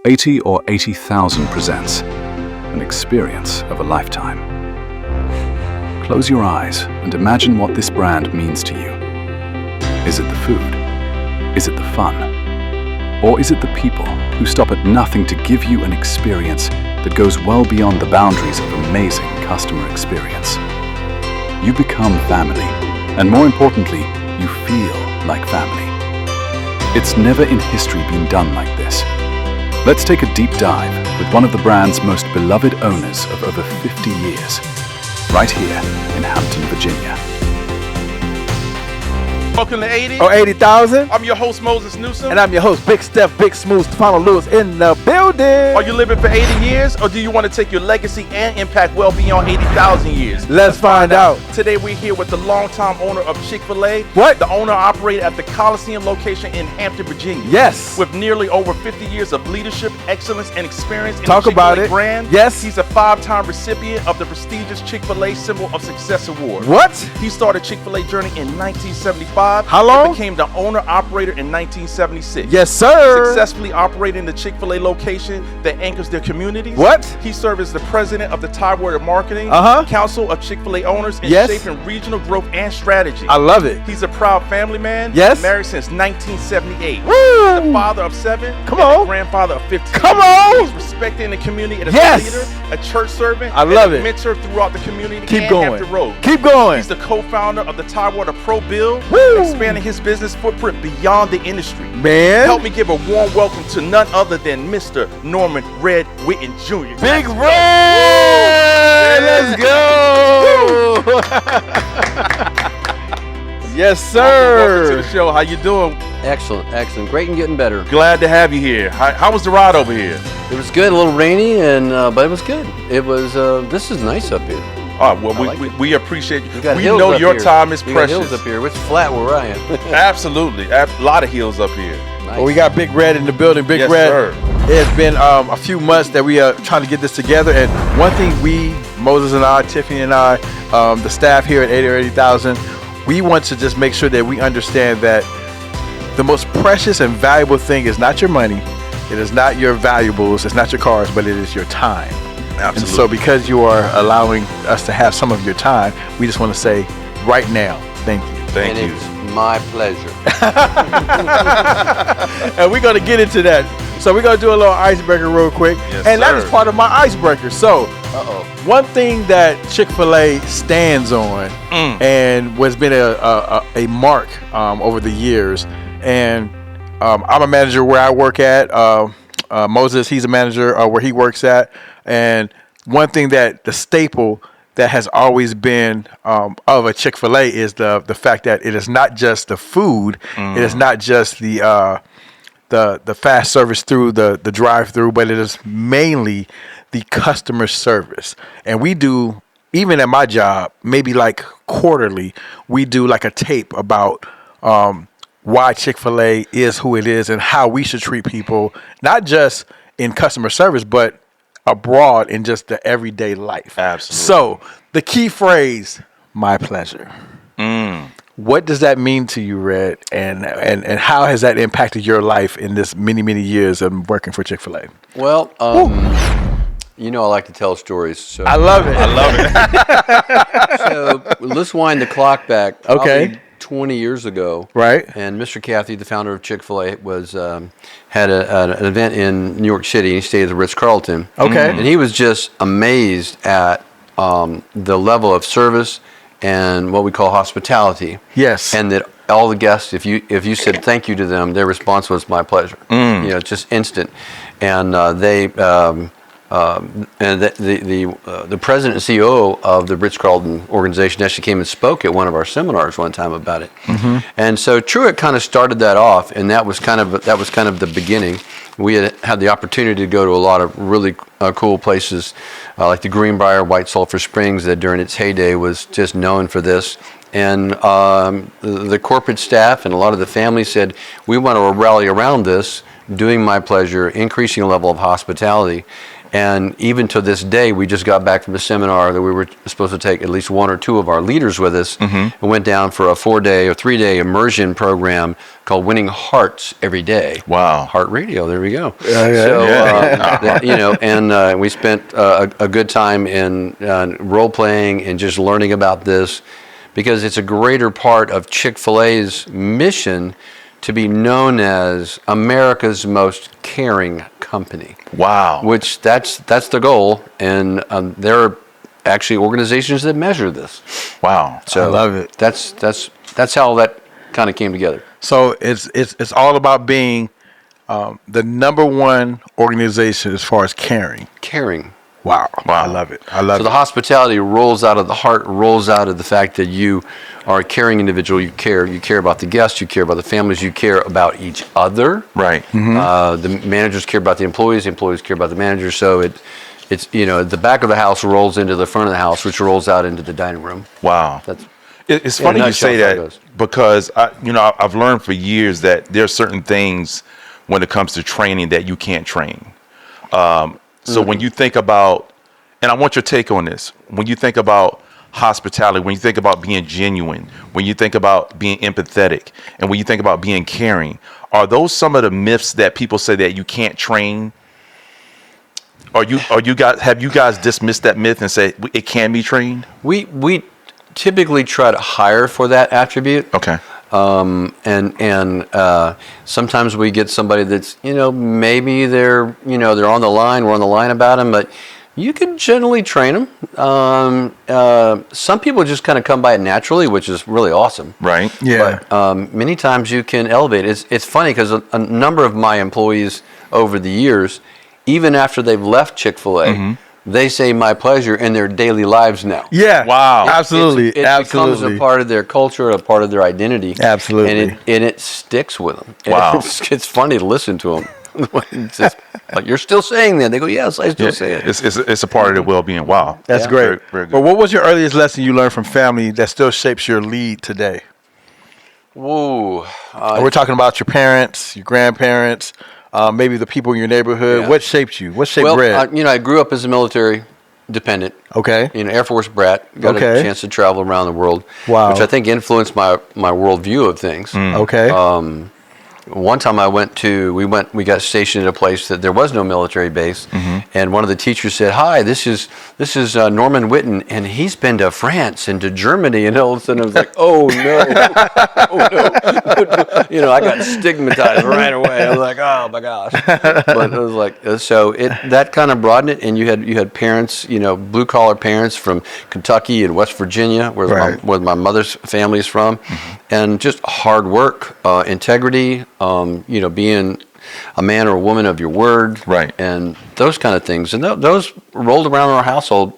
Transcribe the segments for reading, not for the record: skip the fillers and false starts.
80 or 80,000 presents an experience of a lifetime. Close your eyes and imagine what this brand means to you. Is it the food? Is it the fun? Or is it the people who stop at nothing to give you an experience that goes well beyond the boundaries of amazing customer experience? You become family, and more importantly, you feel like family. It's never in history been done like this. Let's take a deep dive with one of the brand's most beloved owners of over 50 years, right here in Hampton, Virginia. Welcome to 80. Or 80,000. I'm your host, Moses Newsom. And I'm your host, Big Steph, Big Smooth, Stefano Lewis in the building. Are you living for 80 years, or do you want to take your legacy and impact well beyond 80,000 years? Let's find out. Today we're here with the longtime owner of Chick-Fil-A. What? The owner operated at the Coliseum location in Hampton, Virginia. Yes. With nearly over 50 years of leadership, excellence, and experience in Talk the Chick-fil-A about it. brand. Yes. He's a 5-time recipient of the prestigious Chick-fil-A Symbol of Success Award. What? He started Chick-fil-A journey in 1975. How long? And became the owner-operator in 1976. Yes, sir. Successfully operating the Chick-fil-A location that anchors their communities. What? He served as the president of the Tidewater Marketing Council of Chick-fil-A Owners in Yes. shaping regional growth and strategy. I love it. He's a proud family man. Yes. Married since 1978. Woo. The father of 7. Come and on. the grandfather of 15. Come on. He's respected in the community as Yes. a leader, a church servant, I love and a it. mentor throughout the community. Keep and going. Hampton Road. Keep going. He's the co-founder of the Tidewater Pro Build, Woo. expanding his business footprint beyond the industry. Man. Help me give a warm welcome to none other than Mr. Norman Red Witten Jr. Big Red. Let's go. Yes, Welcome to the sir. show. How you doing? Excellent, excellent. Great and getting better. Glad to have you here. How was the ride over here? It was good, a little rainy, and but it was good. It was, this is nice up here. Oh, well, I like we appreciate you. You got We hills know up your here. time is You got precious. hills up here. It's flat where I am. Absolutely. A lot of hills up here. Nice. Well, we got Big Red in the building. Big Yes, Red. sir. It's been a few months that we are trying to get this together, and one thing Moses and I, Tiffany and I, the staff here at 80 or 80,000, we want to just make sure that we understand that the most precious and valuable thing is not your money, it is not your valuables, it's not your cars, but it is your time. Absolutely. And so because you are allowing us to have some of your time, we just want to say right now, thank you. Thank and you. it's my pleasure. And we're going to get into that. So we're going to do a little icebreaker real quick. Yes, and that sir. is part of my icebreaker. So one thing that Chick-fil-A stands on and has been a mark over the years, and I'm a manager where I work at. Moses, he's a manager where he works at. And one thing that the staple that has always been of a Chick-fil-A is the fact that it is not just the food, it is not just the fast service through the drive-through, but it is mainly the customer service. And we do, even at my job, maybe like quarterly, we do like a tape about why Chick-fil-A is who it is and how we should treat people, not just in customer service, but abroad in just the everyday life. Absolutely. So the key phrase, my pleasure. What does that mean to you, Red? And how has that impacted your life in this many, many years of working for Chick-fil-A? Well, you know I like to tell stories. So, I love it. so let's wind the clock back. Okay. 20 years ago. Right. And Mr. Cathy, the founder of Chick-fil-A, was had an event in New York City, and he stayed at the Ritz-Carlton. Okay. And he was just amazed at the level of service and what we call hospitality. Yes. And that all the guests, if you said thank you to them, their response was my pleasure. You know, just instant. And the president and CEO of the Ritz-Carlton organization actually came and spoke at one of our seminars one time about it. And so Truett kind of started that off, and that was kind of the beginning. We had the opportunity to go to a lot of really cool places, like the Greenbrier White Sulphur Springs, that during its heyday was just known for this. And the corporate staff and a lot of the families said, we want to rally around this doing my pleasure, increasing the level of hospitality. And even to this day, we just got back from a seminar that we were supposed to take at least one or two of our leaders with us, and went down for a 4-day or 3-day immersion program called Winning Hearts Every Day. Wow. Heart Radio, there we go. Yeah. And we spent a good time in role playing and just learning about this, because it's a greater part of Chick-fil-A's mission to be known as America's most caring company. Wow. Which that's the goal, and there are actually organizations that measure this. Wow. So I love it. That's how that kind of came together. So it's all about being the number one organization as far as caring. Caring. Wow. Wow. I love it. I love So it. the hospitality rolls out of the heart, rolls out of the fact that you are a caring individual. You care about the guests, you care about the families, you care about each other. Right. The managers care about the employees care about the managers. So it's the back of the house rolls into the front of the house, which rolls out into the dining room. Wow. That's It's funny you say nutshell, how it that, goes. because I've learned for years that there's certain things when it comes to training that you can't train. So when you think about, and I want your take on this, when you think about hospitality, when you think about being genuine, when you think about being empathetic, and when you think about being caring, are those some of the myths that people say that you can't train? Have you guys dismissed that myth and say it can be trained? We typically try to hire for that attribute. Okay. Sometimes we get somebody that's, maybe they're on the line, we're on the line about them, but you can generally train them. Some people just kind of come by it naturally, which is really awesome. Right. Yeah. But many times you can elevate. It's funny because a number of my employees over the years, even after they've left Chick-fil-A, they say my pleasure in their daily lives now. Yeah. Wow. Absolutely. It becomes a part of their culture, a part of their identity. Absolutely. And it sticks with them. Wow. It's funny to listen to them. It's just, like, you're still saying that. They go, yes, I still say it. It's a part of their well-being. Wow. That's Yeah. great. Very, very good. But what was your earliest lesson you learned from family that still shapes your lead today? Whoa. We're talking about your parents, your grandparents, maybe the people in your neighborhood. Yeah. What shaped you? What shaped Well, Red? I grew up as a military dependent. Okay. Air Force brat. Got Okay. a chance to travel around the world. Wow. Which I think influenced my worldview of things. Okay. One time we got stationed at a place that there was no military base, and one of the teachers said, "Hi, this is Norman Witten, and he's been to France and to Germany." And all of a sudden I was like, "Oh no, oh no!" I got stigmatized right away. I was like, "Oh my gosh!" But it was like that kind of broadened it, and you had parents, blue collar parents from Kentucky and West Virginia, where my mother's family is from, and just hard work, integrity. Being a man or a woman of your word, Right, and those kind of things, and those rolled around our household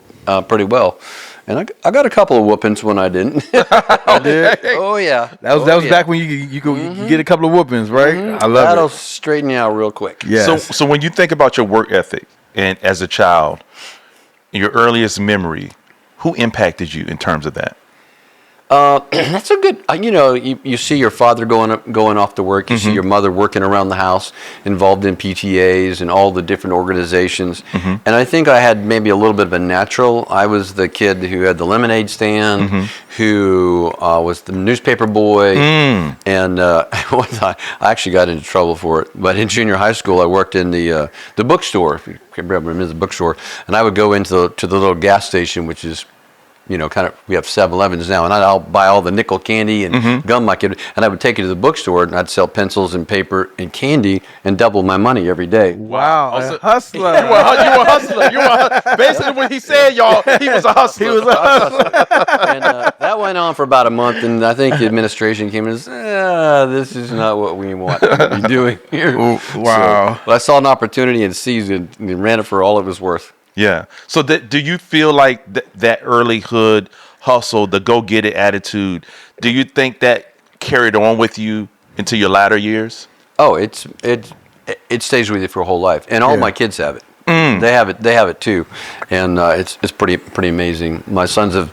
pretty well. And I got a couple of whoopings when I didn't. I did. Oh yeah, That was back when you could get a couple of whoopings, right? I love That'll it. straighten you out real quick. Yes. So when you think about your work ethic and as a child, your earliest memory, who impacted you in terms of that? That's a good. You see your father going off to work. You see your mother working around the house, involved in PTAs and all the different organizations. And I think I had maybe a little bit of a natural. I was the kid who had the lemonade stand, who was the newspaper boy, and one time I actually got into trouble for it. But in junior high school, I worked in the bookstore. If you can remember the bookstore, and I would go into the little gas station, which is, we have 7-Elevens now, and I'll buy all the nickel candy and gum my kid, and I would take it to the bookstore, and I'd sell pencils and paper and candy and double my money every day. Wow. Also- A hustler. You were a hustler. Basically what he said, y'all, he was a hustler. And that went on for about a month, and I think the administration came in and said, this is not what we want to be doing here. Wow. So I saw an opportunity and seized it and ran it for all it was worth. Yeah. So do you feel like that early hood hustle, the go-get-it attitude, do you think that carried on with you into your latter years? Oh, it stays with you for a whole life, and all my kids have it. They have it too, and it's pretty amazing. My sons have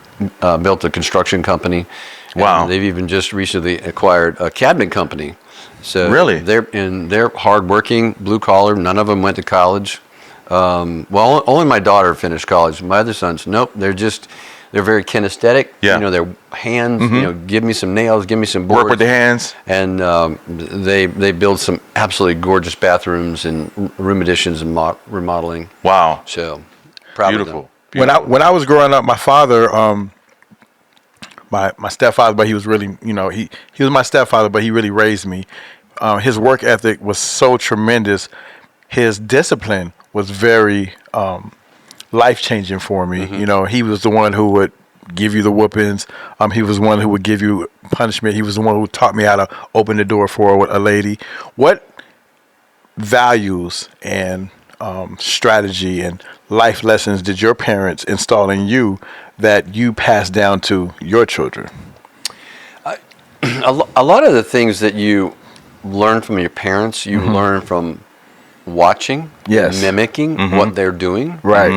built a construction company. Wow. And they've even just recently acquired a cabinet company, So Really? they're hardworking, blue collar. None of them went to college. Well, only my daughter finished college. My other sons, nope. They're very kinesthetic. Yeah. You know, their hands. You know, give me some nails, give me some boards. Work with the hands. And they build some absolutely gorgeous bathrooms and room additions and remodeling. Wow. So proud of them. Beautiful. When I was growing up, my father, my stepfather, but he was really, you know, he was my stepfather, but he really raised me. His work ethic was so tremendous. His discipline was very life-changing for me. You know, he was the one who would give you the whoopings. He was the one who would give you punishment. He was the one who taught me how to open the door for a lady. What values and strategy and life lessons did your parents install in you that you pass down to your children? A lot of the things that you learn from your parents, you learn from watching, Yes. mimicking what they're doing. Right.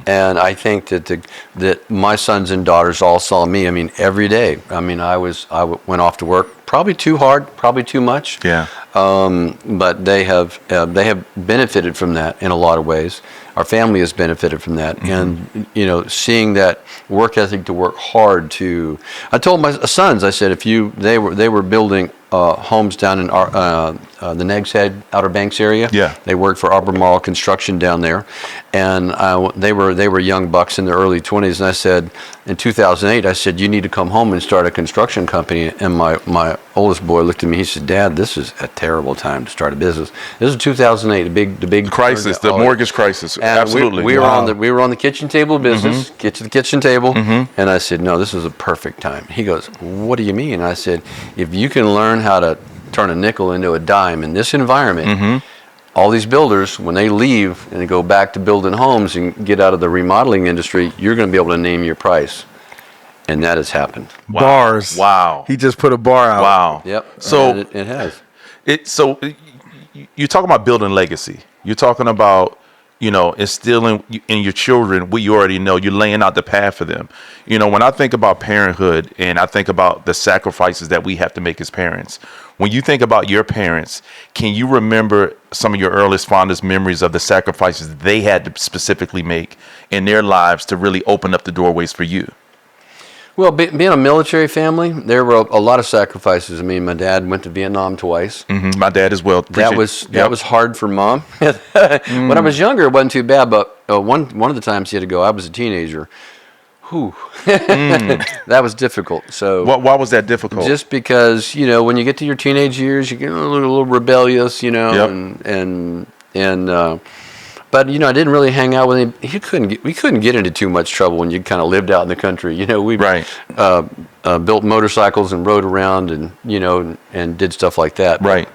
And I think that my sons and daughters all saw me. I mean, every day. I mean, I went off to work, probably too hard, probably too much. Yeah. But they have benefited from that in a lot of ways. Our family has benefited from that, and you know, seeing that work ethic to work hard. I told my sons, I said, they were building homes down in the Nags Head, Outer Banks area. Yeah. They worked for Albemarle Construction down there, and they were young bucks in their early 20s. And I said, in 2008, I said, you need to come home and start a construction company. And my oldest boy looked at me. He said, Dad, this is a terrible time to start a business. This is 2008, the big Crisis, the mortgage crisis. and Absolutely. we were on the kitchen table of business. Get to the kitchen table, and I said, "No, this is a perfect time." He goes, "What do you mean?" I said, "If you can learn how to turn a nickel into a dime in this environment, all these builders, when they leave and they go back to building homes and get out of the remodeling industry, you're going to be able to name your price." And that has happened. Bars. Wow. He just put a bar out. Wow. Yep. So And it has. You're talking about building legacy. You're talking about, you know, instilling in your children what you already know. You're laying out the path for them. You know, when I think about parenthood and I think about the sacrifices that we have to make as parents, when you think about your parents, can you remember some of your earliest, fondest memories of the sacrifices they had to specifically make in their lives to really open up the doorways for you? Well, being a military family, there were a lot of sacrifices. I mean, my dad went to Vietnam twice. My dad as well. That was hard for Mom. When I was younger, it wasn't too bad, but one of the times he had to go, I was a teenager. Whew. That was difficult. So Why was that difficult? just because, you know, when you get to your teenage years, you get a little rebellious, you know, Yep. but you know, I didn't really hang out with him. We couldn't get into too much trouble when you kind of lived out in the country. You know, we Right. Built motorcycles and rode around and, you know, and did stuff like that. Right.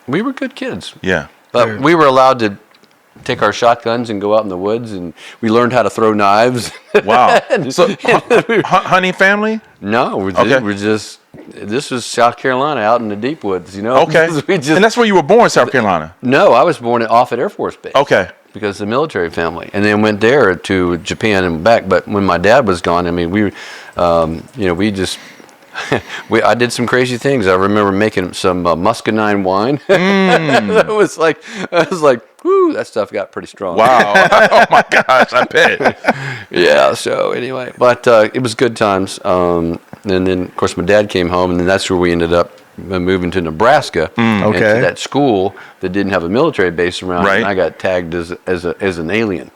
We were good kids. Yeah. But we were allowed to take our shotguns and go out in the woods, and we learned how to throw knives. Wow. So, hunting family? No, we're just, this was South Carolina out in the deep woods, you know? Okay. And that's where you were born, South Carolina? No, I was born at Offutt Air Force Base. Okay. Because of the military family, and then went there to Japan and back. But when my dad was gone, I mean, you know, we just, I did some crazy things. I remember making some muscadine wine. I was like, whoo, that stuff got pretty strong. Wow. Oh my gosh, I bet. Yeah. So anyway, but it was good times. And then of course my dad came home, and then that's where we ended up moving to Nebraska. And to that school that didn't have a military base around, Right. and I got tagged as an alien.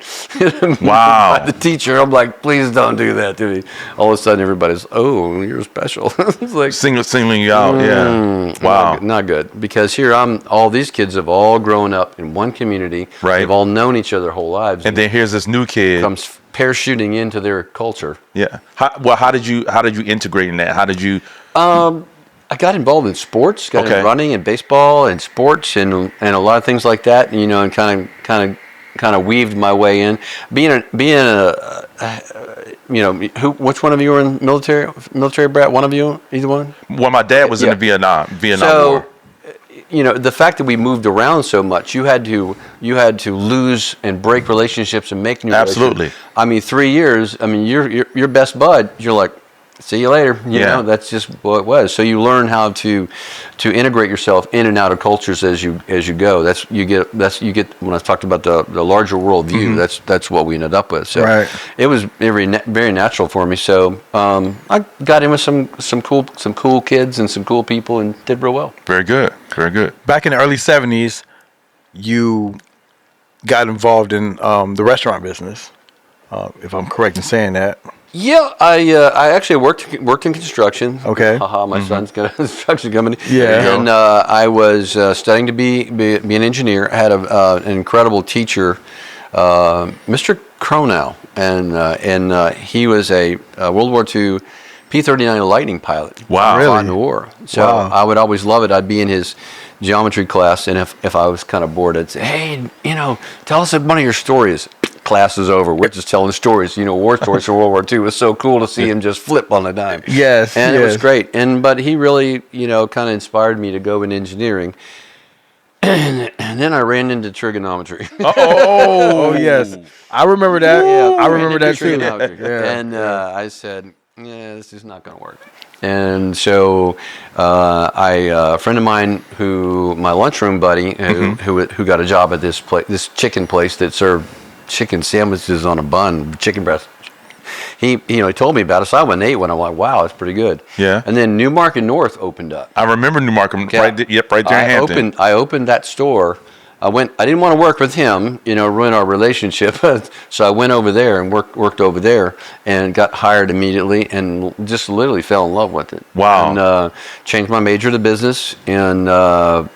Wow. By the teacher, I'm like, please don't do that to me. All of a sudden, everybody's, oh, you're special. It's like Singling you out, yeah. Wow. not good. Because here all these kids have all grown up in one community. Right. They've all known each other their whole lives. And then here's this new kid. comes parachuting into their culture. Yeah. How did you integrate in that? How did you? I got involved in sports, got in running and baseball and sports and a lot of things like that, you know, and kind of weaved my way in. Being a you know, which one of you were in military brat? One of you, either one? Well, my dad was in the Vietnam So, War. you know, the fact that we moved around so much, you had to lose and break relationships and make new Absolutely. relationships. I mean, 3 years. I mean, your best bud. You're like see you later. You Yeah. know, that's just what it was. So you learn how to integrate yourself in and out of cultures as you go. You get when I talked about the larger world view. That's what we ended up with. So Right. it was very natural for me. So I got in with some cool kids and some cool people and did real well. Very good. Very good. Back in the early 70s, you got involved in the restaurant business, if I'm correct in saying that. Yeah, I actually worked in construction. Okay. Haha, my son's got a construction company. Yeah. And I was studying to be an engineer. I had an incredible teacher, Mr. Cronow, and he was a World War II P-39 Lightning pilot. Wow. Really? Fought in the war. So Wow. I would always love it. I'd be in his geometry class, and if I was kind of bored, I'd say, hey, tell us one of your stories. Class is over. We're just telling stories, war stories from World War II. It was so cool to see him just flip on a dime. Yes, And it was yes. great. But he really, kind of inspired me to go in engineering. And then I ran into trigonometry. Oh, yes. I remember that. I remember that too. Trigonometry. Yeah. And I said, this is not going to work. And so a friend of mine my lunchroom buddy who got a job at this chicken place that served chicken sandwiches on a bun, chicken breast. He told me about it, so I went and ate one. I'm like, wow, that's pretty good. Yeah. And then Newmarket North opened up. I remember Newmarket, right there in Hampton. I opened that store. I didn't want to work with him, ruin our relationship. So I went over there and worked over there and got hired immediately and just literally fell in love with it. Wow. And changed my major to business and met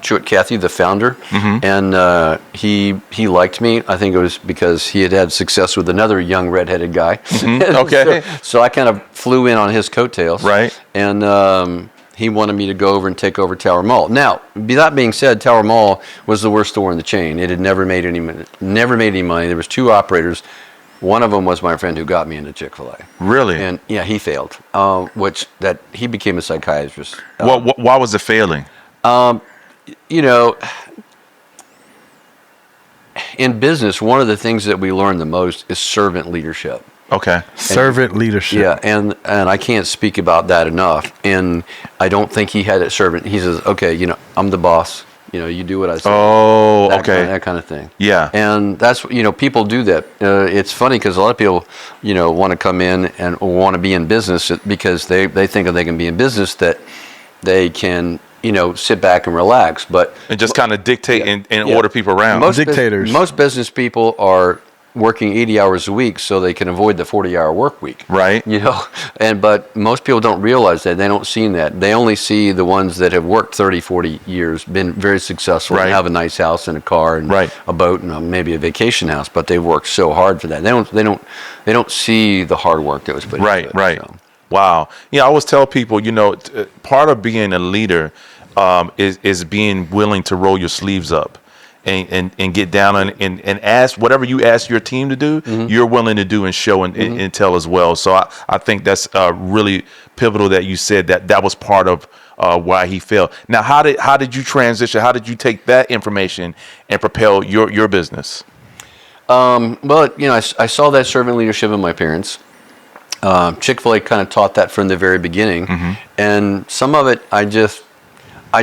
Truett Cathy, the founder, and he liked me. I think it was because he had success with another young redheaded guy. Okay. So I kind of flew in on his coattails. Right. And he wanted me to go over and take over Tower Mall. Now, that being said, Tower Mall was the worst store in the chain. It had never made any money. There was 2 operators. One of them was my friend who got me into Chick-Fil-A. Really? And yeah, he failed. He became a psychiatrist. Why was it failing? In business, one of the things that we learn the most is servant leadership. Okay. Servant leadership. Yeah, and I can't speak about that enough. And I don't think he had a servant. He says, okay, I'm the boss. You do what I say. Oh, okay. That kind of thing. Yeah. And that's, people do that. It's funny because a lot of people, want to come in and want to be in business because they think if they can be in business that they can, sit back and relax. And just kind of dictate and order people around. Dictators. Most business people are working 80 hours a week so they can avoid the 40-hour work week. Right. But most people don't realize that. They don't see that. They only see the ones that have worked 30, 40 years, been very successful, Right. and have a nice house and a car and Right. a boat and maybe a vacation house, but they've worked so hard for that. They don't see the hard work that was put into it. Right. So. Wow. Yeah, I always tell people, part of being a leader is being willing to roll your sleeves up. And get down and ask whatever you ask your team to do, you're willing to do and show and tell as well. So I think that's really pivotal that you said that was part of why he failed. Now, how did you transition? How did you take that information and propel your business? Well, I saw that servant leadership in my parents. Chick-fil-A kind of taught that from the very beginning, and some of it I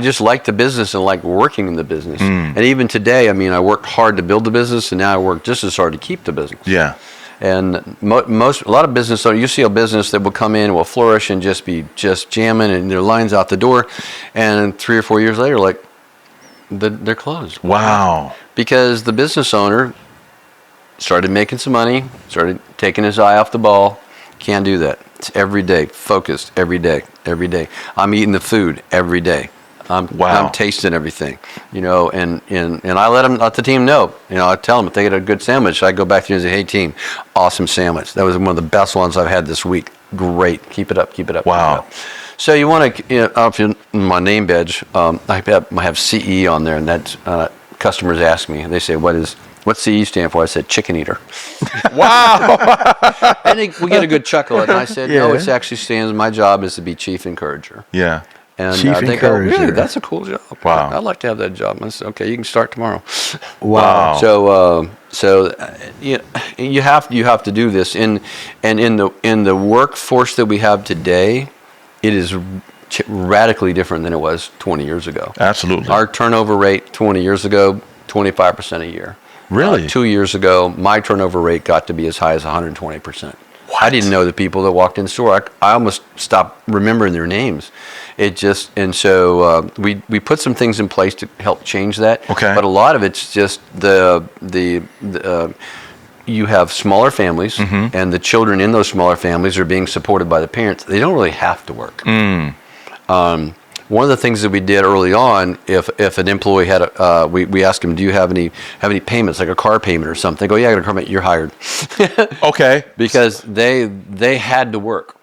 just like the business and like working in the business. And even today, I worked hard to build the business, and now I work just as hard to keep the business. Yeah. And a lot of business owners, you see a business that will come in, will flourish, and just be jamming, and their lines out the door, and 3 or 4 years later, they're closed. Wow. Because the business owner started making some money, started taking his eye off the ball. Can't do that. It's every day, focused every day. I'm eating the food every day. I'm tasting everything, and I let the team know. I tell them if they get a good sandwich, I go back to them and say, "Hey, team, awesome sandwich. That was one of the best ones I've had this week. Great, keep it up." Wow. Keep it up. So you want to, my name badge, I have CE on there, and that's customers ask me, and they say, "What's CE stand for?" I said, "Chicken eater." Wow. And we get a good chuckle, and I said, "No, it actually stands. My job is to be chief encourager." Yeah. And Chief they go, encourager. "Really? That's a cool job. Wow. I'd like to have that job." I said, "Okay, you can start tomorrow." Wow. So you have to do this. And in the workforce that we have today, it is radically different than it was 20 years ago. Absolutely. Our turnover rate 20 years ago, 25% a year. Really? 2 years ago, my turnover rate got to be as high as 120%. I didn't know the people that walked in the store. I almost stopped remembering their names. And so we put some things in place to help change that. Okay. But a lot of it's just you have smaller families, and the children in those smaller families are being supported by the parents. They don't really have to work. One of the things that we did early on, if an employee had we asked him, do you have any payments, like a car payment or something? They go, yeah, I got a car payment. You're hired. Okay. Because they had to work.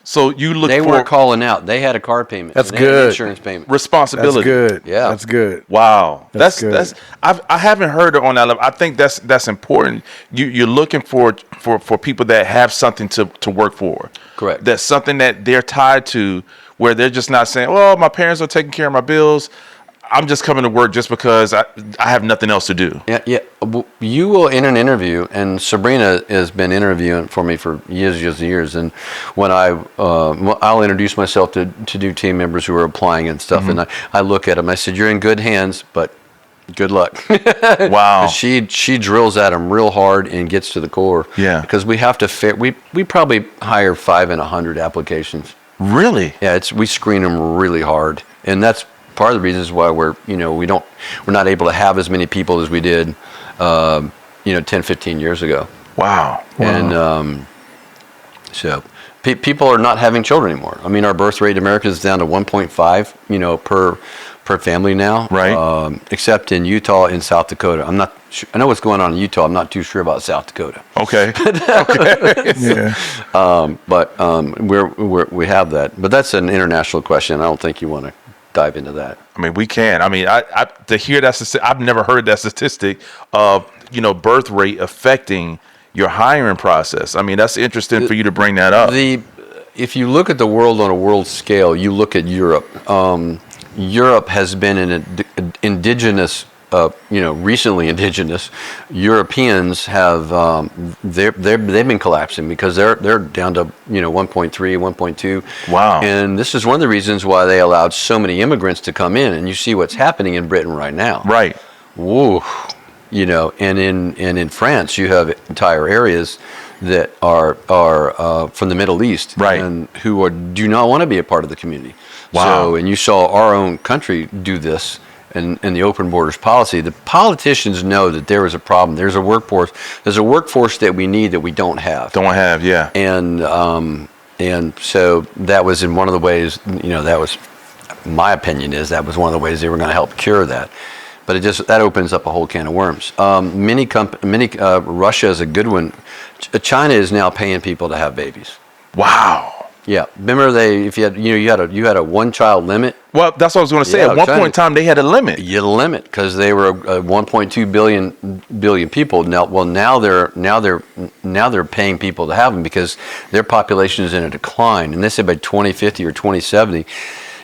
So you look They for weren't calling out. They had a car payment. That's and they had an good. insurance payment. responsibility. That's good. Yeah. That's good. Wow, That's good. I haven't heard it on that level. I think that's important. You're looking for people that have something to work for. Correct. That's something that they're tied to, where they're just not saying, "Well, my parents are taking care of my bills. I'm just coming to work just because I have nothing else to do." Yeah. You will in an interview, and Sabrina has been interviewing for me for years. And when I'll introduce myself to new team members who are applying and stuff, and I look at them. I said, "You're in good hands, but good luck." Wow. She drills at them real hard and gets to the core. Yeah. Because we have to we probably hire 5 in 100 applications. Really? Yeah, we screen them really hard, and that's part of the reasons why we're not able to have as many people as we did 10, 15 years ago. Wow. And so people are not having children anymore. I mean, our birth rate in America is down to 1.5 per family now, Right. Except in Utah and South Dakota. I'm not sure. I know what's going on in Utah. I'm not too sure about South Dakota. Okay. Yeah. But we have that. But that's an international question. I don't think you want to dive into that. I mean, we can. I mean, I to hear that I've never heard that statistic of birth rate affecting your hiring process. I mean, that's interesting for you to bring that up. If you look at the world on a world scale, you look at Europe. Europe has been an indigenous. Recently indigenous Europeans have they've been collapsing because they're down to 1.3, 1.2. Wow. And this is one of the reasons why they allowed so many immigrants to come in. And you see what's happening in Britain right now. Right. Woo. And in France you have entire areas that are from the Middle East, right, and who do not want to be a part of the community. Wow. So, and you saw our own country do this. And the open borders policy, the politicians know that there is a problem. There's a workforce that we need that we don't have. Yeah. And so that was in one of the ways. That was my opinion is that was one of the ways they were going to help cure that. But that opens up a whole can of worms. Russia is a good one. China is now paying people to have babies. Wow. Yeah, remember if you had a one-child limit. Well, that's what I was going to say. Yeah, At one point in time, they had a limit. You had a limit because they were 1.2 billion people. Now they're paying people to have them because their population is in a decline, and they say by 2050 or 2070,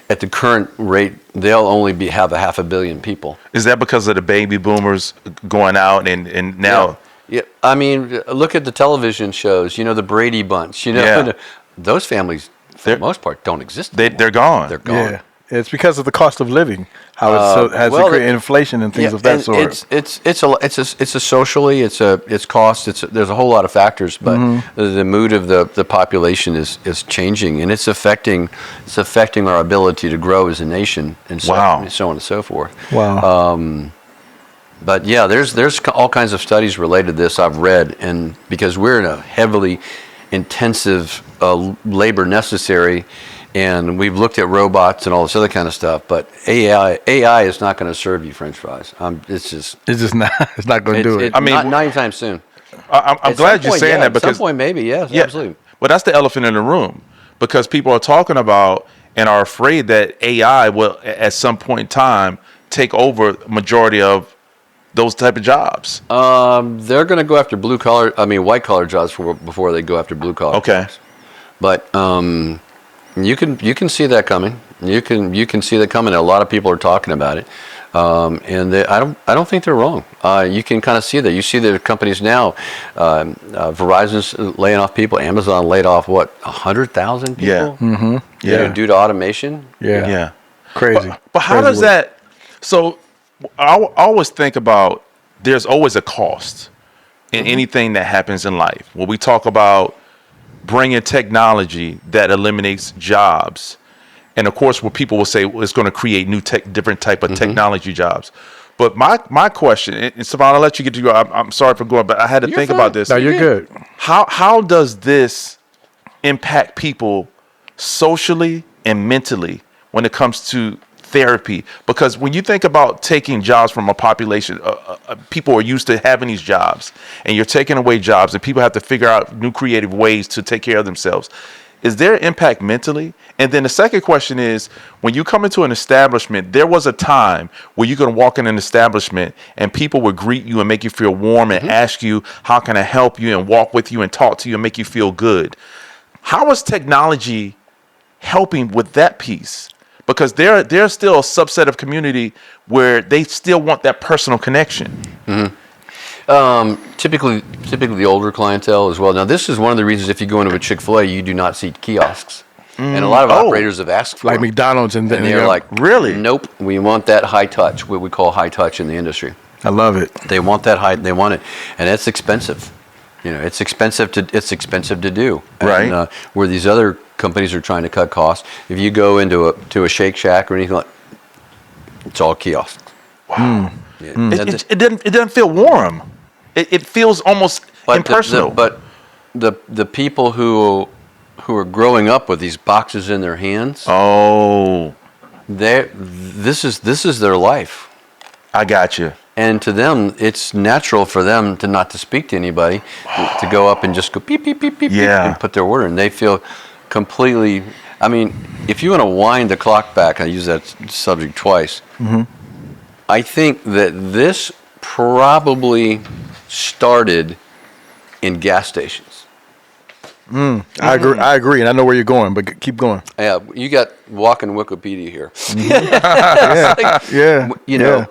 at the current rate, they'll only have 500 million people. Is that because of the baby boomers going out and now? Yeah. I mean, look at the television shows. The Brady Bunch. Yeah. Those families, for the most part, don't exist anymore. They're gone. They're gone. Yeah. It's because of the cost of living, how it has to create inflation and things of that sort. It's socially, it's cost. There's a whhole lot of factors, but the mood of the population is changing, and it's affecting our ability to grow as a nation, and so on and so forth. Wow. But yeah, there's all kinds of studies related to this I've read, and because we're in a heavily intensive labor necessary, and we've looked at robots and all this other kind of stuff, but AI is not going to serve you French fries. It's not going to do it. I mean, not anytime soon. I'm glad you're saying that because at some point maybe, yes, absolutely. Well, that's the elephant in the room, because people are talking about and are afraid that AI will at some point in time take over majority of those type of jobs. They're going to go after white collar jobs before they go after blue collar. Okay. Jobs. But you can see that coming. You can see that coming. A lot of people are talking about it. I don't think they're wrong. You can kind of see that. You see the companies now. Verizon's laying off people. Amazon laid off 100,000 people. Yeah. Mm-hmm. Yeah. Due to automation. Yeah. Crazy. But how does that? So I always think about there's always a cost in anything that happens in life. When we talk about bringing technology that eliminates jobs, and of course, what people will say, well, it's going to create different type of technology jobs. But my question, and Savannah, I'll let you get to your. I'm sorry for going, but I had to think about this. No, you're good. How does this impact people socially and mentally when it comes to therapy? Because when you think about taking jobs from a population, people are used to having these jobs, and you're taking away jobs, and people have to figure out new creative ways to take care of themselves. Is there impact mentally? And then the second question is, when you come into an establishment, there was a time where you could walk in an establishment and people would greet you and make you feel warm and ask you, how can I help you, and walk with you and talk to you and make you feel good. How is technology helping with that piece? Because there's still a subset of community where they still want that personal connection. Mm-hmm. Typically the older clientele as well. Now, this is one of the reasons if you go into a Chick-Fil-A, you do not see kiosks. And a lot of operators have asked for like them. McDonald's, and they're like, really? Nope, we want that high touch, what we call high touch in the industry. I love it. They want that they want it, and it's expensive. It's expensive to do. Right. And, where these other companies are trying to cut costs, if you go into a Shake Shack or anything like, it's all kiosks. Wow. It doesn't feel warm. It feels almost impersonal. But the people who are growing up with these boxes in their hands, this is their life. I got you. And to them, it's natural for them to not to speak to anybody, to go up and just go beep, beep, beep, beep, beep, and put their order in. They feel completely, I mean, if you want to wind the clock back, I use that subject twice, I think that this probably started in gas stations. I agree, and I know where you're going, but keep going. Yeah, you got walking Wikipedia here.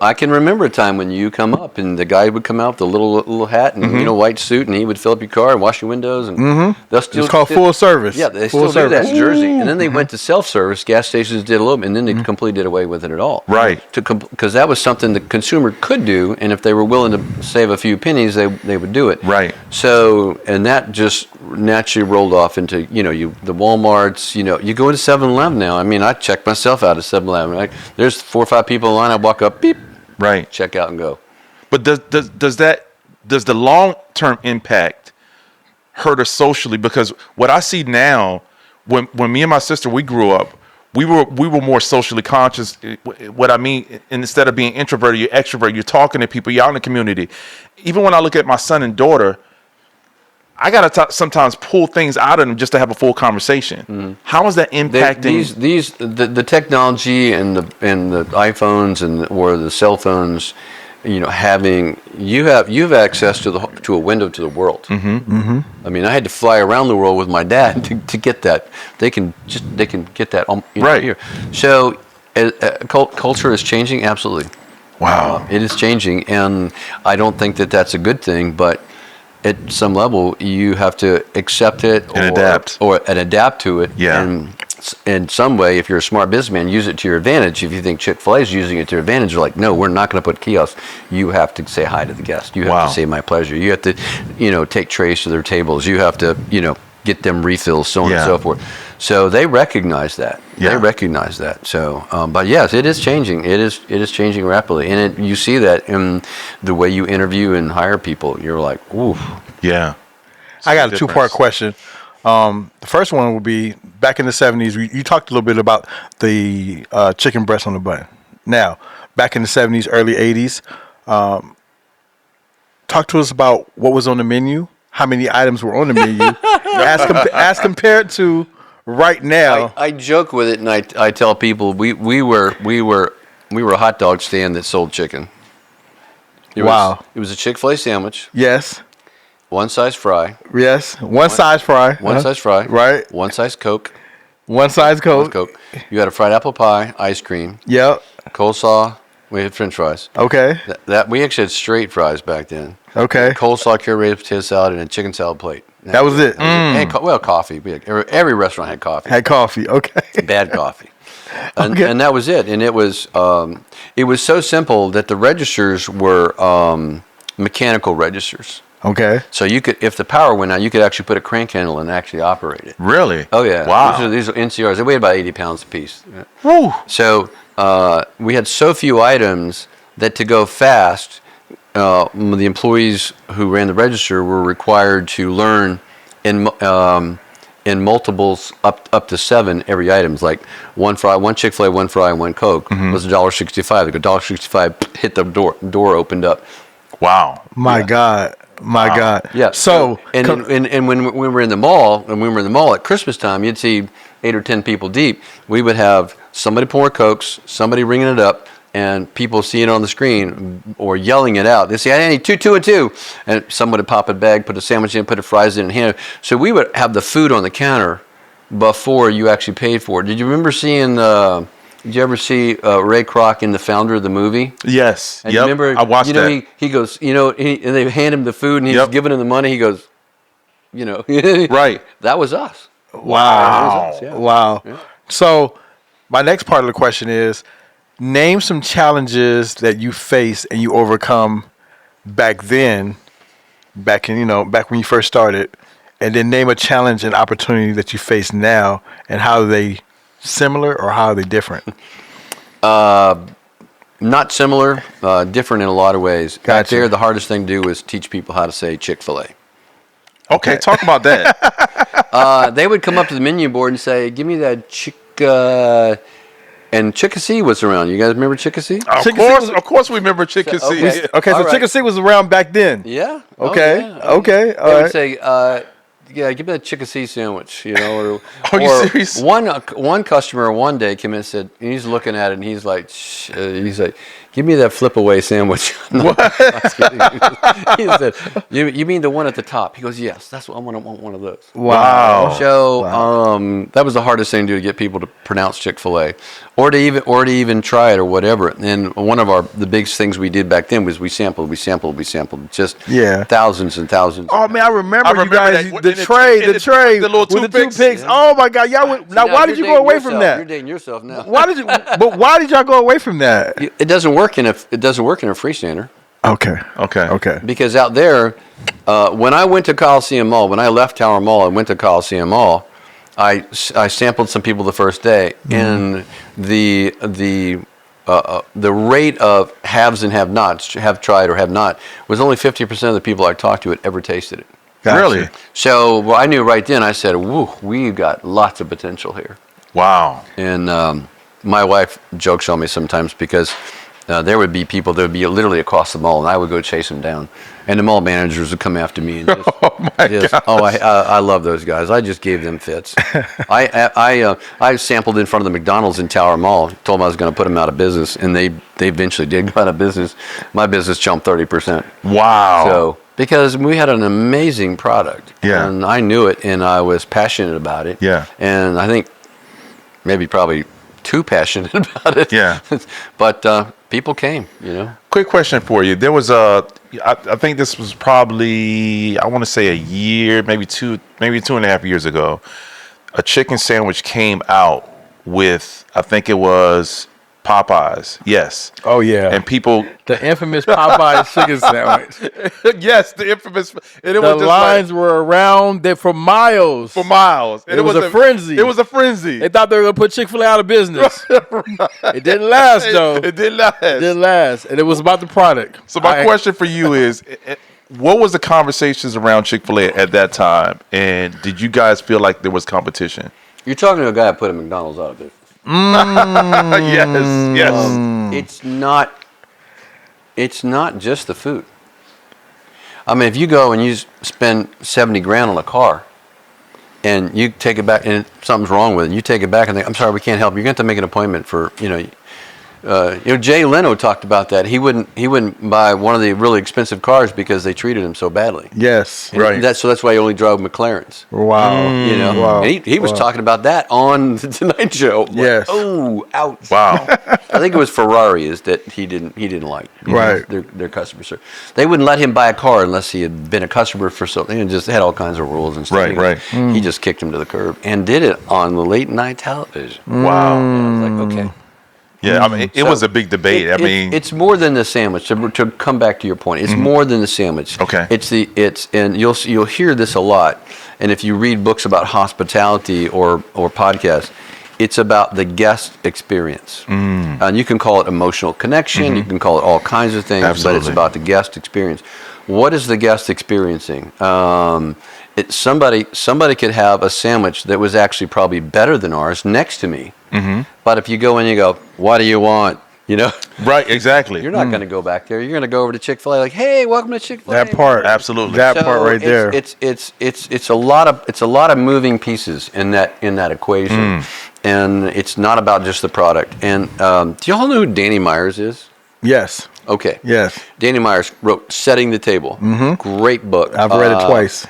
I can remember a time when you come up and the guy would come out with the little hat and white suit, and he would fill up your car and wash your windows, and It's called full service. Yeah, they still do that in Jersey, and then they went to self-service. Gas stations did a little bit, and then they completely did away with it at all. Right. Because that was something the consumer could do, and if they were willing to save a few pennies, they would do it. Right. So, and that just naturally rolled off into the Walmarts. You go into 7-Eleven now. I mean, I check myself out at 7-Eleven. There's 4 or 5 people in line. I walk up, beep, right, check out and go. But does the long-term impact hurt us socially? Because what I see now, when me and my sister, we grew up, we were more socially conscious. What I mean, instead of being introverted, you're extroverted. You're talking to people. You're out in the community. Even when I look at my son and daughter, I gotta sometimes pull things out of them just to have a full conversation. How is that impacting the technology and the iPhones or the cell phones? You have access to a window to the world. I mean, I had to fly around the world with my dad to get that. They can get that right here. So culture is changing. Absolutely. Wow. It is changing, and I don't think that that's a good thing, but at some level, you have to accept it and adapt to it. Yeah. And in some way, if you're a smart businessman, use it to your advantage. If you think Chick-fil-A is using it to your advantage, you're like, no, we're not going to put kiosks. You have to say hi to the guest. You have to say my pleasure. You have to, take trays to their tables. You have to, get them refills, so on and so forth. So they recognize that. Yeah. They recognize that. So, but yes, it is changing. It is changing rapidly, and you see that in the way you interview and hire people. You're like, ooh. Yeah. I got a 2-part question. The first one would be, back in the 70s, you talked a little bit about the chicken breast on the bun. Now, back in the 70s, early 80s, talk to us about what was on the menu, how many items were on the menu, as compared to right now. I joke with it, and I tell people we were a hot dog stand that sold chicken. It was a Chick-fil-A sandwich. Yes. One size fry. Yes. One size fry. One size fry. Right. One size Coke. One size Coke. You had a fried apple pie, ice cream. Yep. Coleslaw, We had French fries. Okay. That we actually had straight fries back then. Okay. Coleslaw, curry, potato salad, and a chicken salad plate. That was it. And coffee. Every restaurant had coffee. Had coffee. Okay. Bad coffee. And, Okay. and that was it. And it was so simple that the registers were mechanical registers. Okay. So you could, if the power went out, you could actually put a crank handle and actually operate it. Really? Oh yeah. Wow. These are NCRs. They weigh about 80 pounds a piece. Woo. So we had so few items that to go fast, the employees who ran the register were required to learn in multiples up to 7 every items, like one fry, one Chick-fil-A, one fry, and one Coke was $1.65. They go $1.65, hit the door opened up. Wow. My God. My God. Yeah. So and when we were in the mall, at Christmas time, you'd see 8 or 10 people deep. We would have somebody pouring Cokes, somebody ringing it up, and people seeing it on the screen or yelling it out. They say, "I need 2, 2, and 2," and someone would pop a bag, put a sandwich in, put the fries in, and hand it. So we would have the food on the counter before you actually paid for it. Did you remember seeing? Did you ever see Ray Kroc in The Founder of the movie? Yes. And yep. remember, I watched that. He goes, and they hand him the food, and he's Yep. giving him the money. He goes, Right. That was us. wow. That was us, yeah. Wow. Yeah. So my next part of the question is, name some challenges that you faced and you overcome back then, back when you first started, and then name a challenge and opportunity that you face now, and how are they similar or how are they different? Not similar, different in a lot of ways. Back Gotcha. there, the hardest thing to do was teach people how to say Chick-fil-A. Okay, talk about that. They would come up to the menu board and say, "Give me that and Chick-fil-A was around. You guys remember Chick-fil-A? Of course, we remember Chicken Okay. C. Okay, so All right. Chick-fil-A was around back then. Yeah. Okay. Oh, yeah. Okay. They All would right. say, "Yeah, give me that Chick-fil-A sandwich," or Are you or serious? one customer one day came in and said, and he's looking at it and he's like, "Give me that flip away sandwich." What? He said, "You mean the one at the top?" He goes, "Yes, that's what I want one of those." Wow. So that was the hardest thing to do, to get people to pronounce Chick-fil-A, or to even try it or whatever. And one of the big things we did back then was we sampled, just thousands and thousands. Oh man, I remember you remember guys that. the tray The little with the toothpicks. toothpicks. Yeah. Oh my God, y'all went, now See, why you're did you go dating away from yourself. that? You're dating yourself now. Why did y'all go away from that? It doesn't work in a freestander. Okay. Because out there, when I went to Coliseum Mall, when I left Tower Mall and went to Coliseum Mall, I sampled some people the first day, and the rate of haves and have-nots, have tried or have not, was only 50% of the people I talked to had ever tasted it. Gotcha. Really? So I knew right then. I said, "Woo, we've got lots of potential here." Wow. And my wife jokes on me sometimes because there would be people that would be literally across the mall, and I would go chase them down, and the mall managers would come after me and just, I love those guys. I just gave them fits. I sampled in front of the McDonald's in Tower Mall, told them I was going to put them out of business, and they eventually did go out of business. My business jumped 30%. Wow. So because we had an amazing product, Yeah. and I knew it, and I was passionate about it, Yeah. and I think probably too passionate about it. Yeah. But people came, Quick question for you. There was I think this was probably, I want to say a year, maybe 2.5 years ago. A chicken sandwich came out with, I think it was Popeyes. Yes. Oh yeah. And people, The infamous Popeyes chicken sandwich. yes, the infamous. And it The was just lines were around there for miles. for miles. And It was a frenzy. It was a frenzy. They thought they were gonna put Chick-fil-A out of business. It didn't last though. It did last. It didn't last, and it was about the product. So my question for you is, what was the conversations around Chick-fil-A at that time? And did you guys feel like there was competition? You're talking to a guy that put a McDonald's out of it. Yes. It's not just the food. I mean, if you go and you spend $70,000 on a car, and you take it back, and something's wrong with it, you take it back and think, "I'm sorry, we can't help you. You're going to have to make an appointment for Jay Leno talked about that. He wouldn't buy one of the really expensive cars because they treated him so badly. Yes. And Right. that's why he only drove McLarens. Wow. You know, Wow. and he was talking about that on the Tonight Show. Like, Yes. oh, ouch. Wow. I think it was Ferraris that he didn't like. Right. Their customer service. They wouldn't let him buy a car unless he had been a customer for something, and just had all kinds of rules and stuff. Right, right. He just kicked him to the curb and did it on the late night television. Wow. Yeah, I was like, okay. Yeah, I mean, it was a big debate. I mean, it's more than the sandwich. To come back to your point, it's more than the sandwich. Okay. And you'll hear this a lot. And if you read books about hospitality or podcasts, it's about the guest experience. And you can call it emotional connection. You can call it all kinds of things, but it's Absolutely. about the guest experience. What is the guest experiencing? Somebody could have a sandwich that was actually probably better than ours next to me. But if you go in and you go, what do you want? You know, right, exactly. you're not going to go back there. You're going to go over to Chick-Fil-A like, hey, welcome to Chick-Fil-A. That part. Absolutely. That part right there. It's a lot of moving pieces in that equation, and it's not about just the product. And do y'all know who Danny Myers is? Yes. Okay. Yes. Danny Myers wrote Setting the Table. Great book. I've read it twice.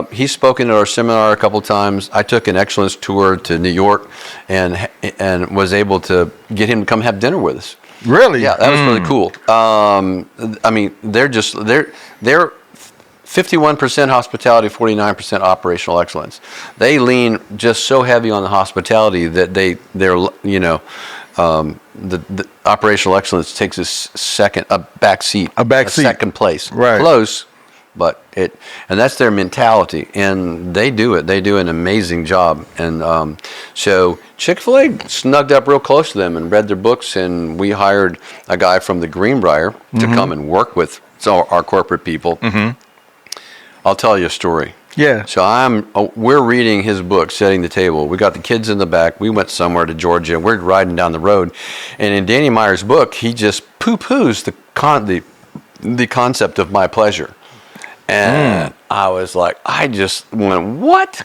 He's spoken at our seminar a couple times. I took an excellence tour to New York and was able to get him to come have dinner with us. Really? Yeah, that was really cool. I mean, they're 51% hospitality, 49% operational excellence. They lean just so heavy on the hospitality that they're the operational excellence takes a back seat, second place, Right. close, but and that's their mentality, and they do it. They do an amazing job, and so Chick-fil-A snugged up real close to them and read their books, and we hired a guy from the Greenbrier to come and work with our corporate people. I'll tell you a story. Yeah. So we're reading his book, Setting the Table. We got the kids in the back. We went somewhere to Georgia, and we're riding down the road. And in Danny Myers' book, he just poo-poos the concept of my pleasure. And I was like, I just went, what?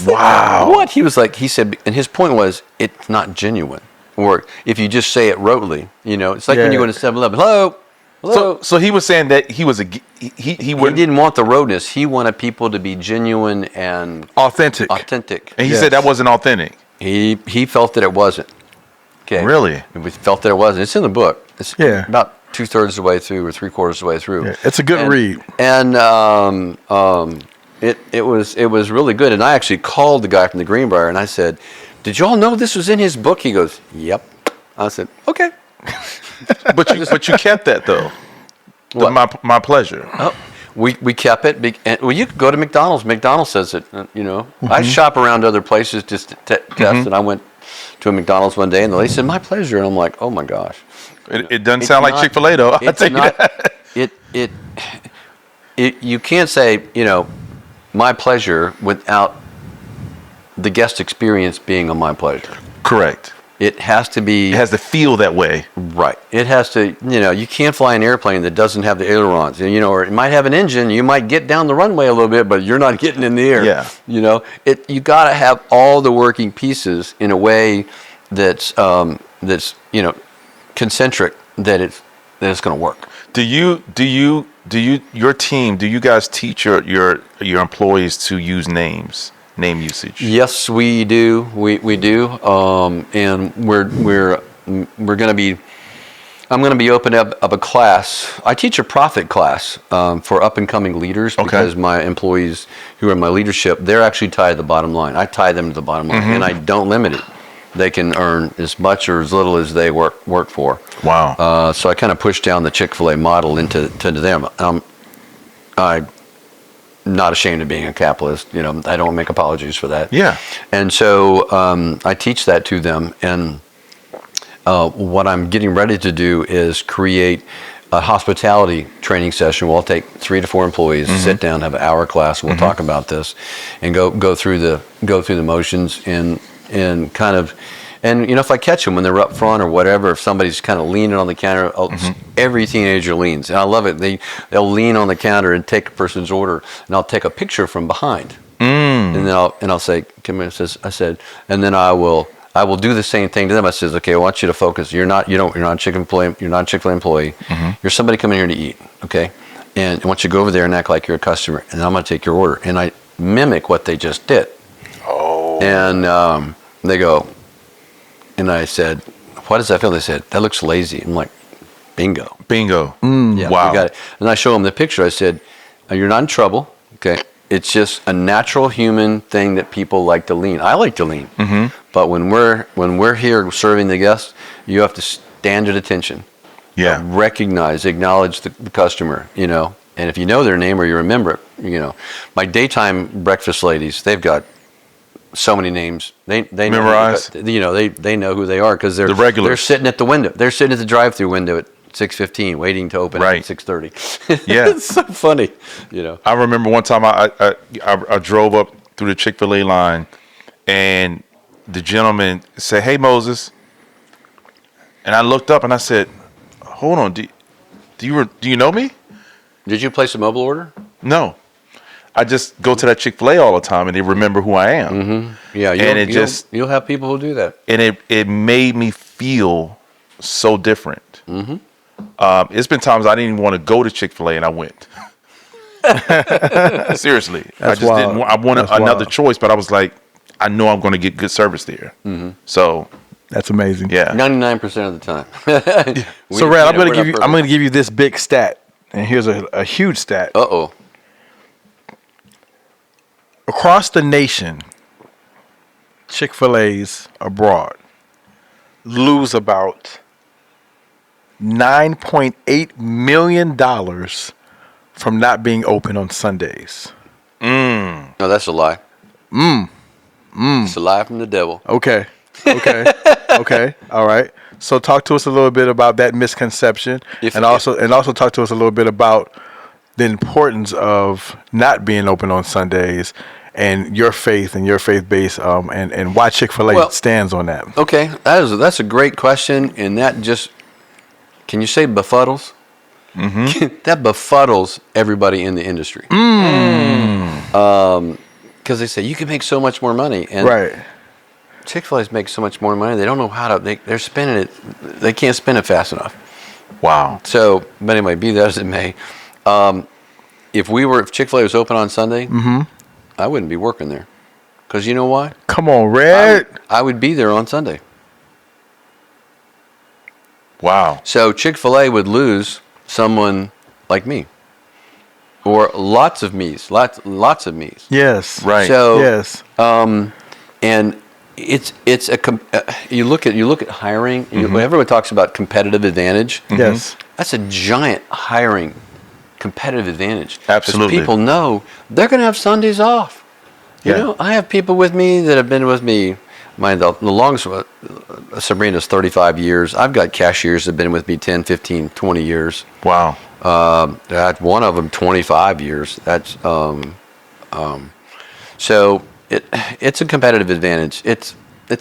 Wow. What? He said, and his point was, it's not genuine. Or if you just say it rotely, it's like when you go to 7-Eleven, hello. So he was saying that he was he didn't want the roadness. He wanted people to be genuine and Authentic. and he said that wasn't authentic. He felt that it wasn't. Okay. Really? We felt that it wasn't. It's in the book. It's Yeah. about 2/3 of the way through or 3/4 of the way through. Yeah, it's a good read. And it was really good. And I actually called the guy from the Greenbrier and I said, "Did y'all know this was in his book?" He goes, "Yep." I said, "Okay." But you kept that though. What? My pleasure. Oh, we kept it. Well, you could go to McDonald's. McDonald's says it. I shop around other places just to test. And I went to a McDonald's one day, and the lady said, "My pleasure." And I'm like, "Oh my gosh." It doesn't sound like Chick-fil-A though. I'll tell you that. You can't say my pleasure without the guest experience being on my pleasure. Correct. It has to be. It has to feel that way. Right. It has to, you can't fly an airplane that doesn't have the ailerons, or it might have an engine. You might get down the runway a little bit, but you're not getting in the air. Yeah. You got to have all the working pieces in a way that's concentric, that it's going to work. Do you your team, do you guys teach your employees to use name usage? Yes, we do. We do. And we're going to be. I'm going to be opening up a class. I teach a profit class for up and coming leaders because my employees who are in my leadership, they're actually tied to the bottom line. I tie them to the bottom line, and I don't limit it. They can earn as much or as little as they work for. Wow. So I kind of push down the Chick-fil-A model into them. I'm not ashamed of being a capitalist. I don't make apologies for that. Yeah. And so I teach that to them. And what I'm getting ready to do is create a hospitality training session where I'll take 3 to 4 employees, sit down, have an hour class. We'll talk about this, and go through the motions and kind of. And if I catch them when they're up front or whatever, if somebody's kind of leaning on the counter, every teenager leans, and I love it. They'll lean on the counter and take a person's order, and I'll take a picture from behind, and then I'll say, "Come here," I said, and then I will I will do the same thing to them. I says, okay, I want you to focus. You're not a Chick-fil-A employee. You're somebody coming here to eat, okay? And I want you to go over there and act like you're a customer, and I'm going to take your order. And I mimic what they just did. Oh. And they go, and I said, "Why does that feel?" They said, "That looks lazy." I'm like, "Bingo." Yeah, Wow. you got it. And I show them the picture. I said, "You're not in trouble, okay? It's just a natural human thing that people like to lean. I like to lean, but when we're here serving the guests, you have to stand at attention. Yeah. Recognize, acknowledge the customer, you know. And if you know their name or you remember it, you know. My daytime breakfast ladies, they've got so many names. They Memorize? know, you know, they know who they are because they're The regulars. They're sitting at the window. They're sitting at the drive-through window at 6:15, waiting to open Right. at 6:30. Yeah. It's so funny, you know. I remember one time I drove up through the Chick-fil-A line, and the gentleman said, "Hey, Moses," and I looked up and I said, "Hold on, do you know me?" Did you place a mobile order? No, I just go to that Chick-fil-A all the time, and they remember who I am. Yeah, And you'll have people who do that. And it made me feel so different. It's been times I didn't even want to go to Chick-fil-A, and I went. Seriously, I That's just wild. didn't. I wanted That's another wild. choice, but I was like, I know I'm going to get good service there. So That's amazing. yeah, 99% of the time. So, Rad, I'm going to give you this big stat, and here's a huge stat. Uh-oh. Across the nation, Chick-fil-A's abroad lose about $9.8 million from not being open on Sundays. No, that's a lie. It's a lie from the devil. Okay. Okay. All right. So talk to us a little bit about that misconception, and also talk to us a little bit about the importance of not being open on Sundays and your faith and your faith base, and why Chick-fil-A stands on that. Okay, that's a great question, and that just, can you say befuddles? That befuddles everybody in the industry. Because they say you can make so much more money, and Right. Chick-fil-A's make so much more money. They don't know how to. They're spending it. They can't spend it fast enough. wow. So, but anyway, be that as it may, if Chick-fil-A was open on Sunday, I wouldn't be working there. Because you know why? Come on, Red. I would be there on Sunday. Wow. So Chick-fil-A would lose someone like me, or lots of me's. Yes. Right. So Yes. and it's you look at hiring. Everyone talks about competitive advantage. Yes. That's a giant hiring competitive advantage. 'Cause Absolutely. people know they're going to have Sundays off. You Yeah. know, I have people with me that have been with me. The longest one, Sabrina's 35 years. I've got cashiers that have been with me 10, 15, 20 years. Wow. That one of them 25 years. That's so it's a competitive advantage. It's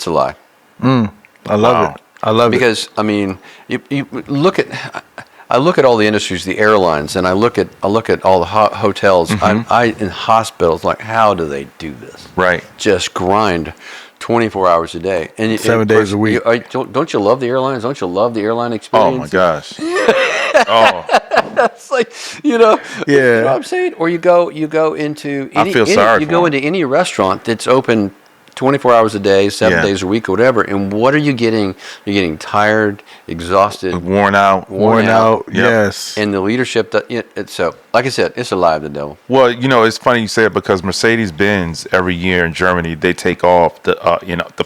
a lie. I love Wow. it. I love it. Because I mean, you look at all the industries, the airlines, and I look at all the hotels. I in hospitals. Like, how do they do this? Right. Just grind 24 hours a day, and 7 days a week. Don't you love the airlines? Don't you love the airline Oh experience? my gosh. Oh, It's like, you know, Yeah. you know what I'm saying? Or you go into I feel sorry you for go them. into any restaurant that's open 24 hours a day, 7 Yeah. days a week, or whatever. And what are you getting? You're getting tired, exhausted, worn out. Worn out. Yep. Yes. and the leadership that it's so. Like I said, it's a lie of the devil. Well, you know, it's funny you say it because Mercedes-Benz every year in Germany, they take off the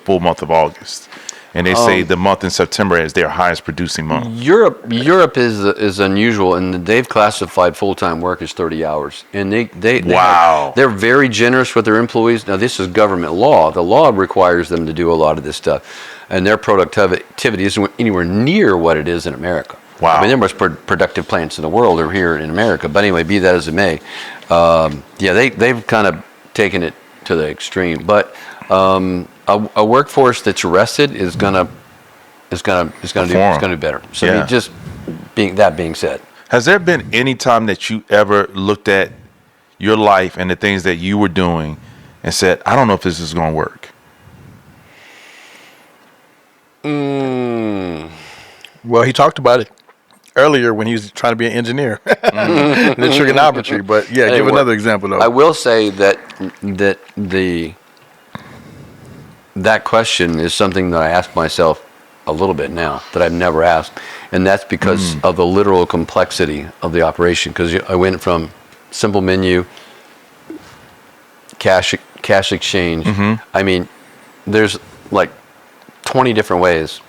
full month of August, and they say the month in September is their highest producing month. Europe is unusual, and they've classified full-time work as 30 hours, and they Wow. they're very generous with their employees. Now this is government law. The law requires them to do a lot of this stuff, and their productivity isn't anywhere near what it is in America. Wow. I mean, there are most productive plants in the world are here in America. But anyway, be that as it may, they've kind of taken it to the extreme. But a workforce that's rested is gonna do better. So I Yeah. mean, just being said, Has there been any time that you ever looked at your life and the things that you were doing and said, I don't know if this is going to work? Well, he talked about it earlier when he was trying to be an engineer, the trigonometry. But yeah, give another example though. I will say that that question is something that I ask myself a little bit now that I've never asked, and that's because of the literal complexity of the operation. Because I went from simple menu, cash exchange. I mean, there's like 20 different ways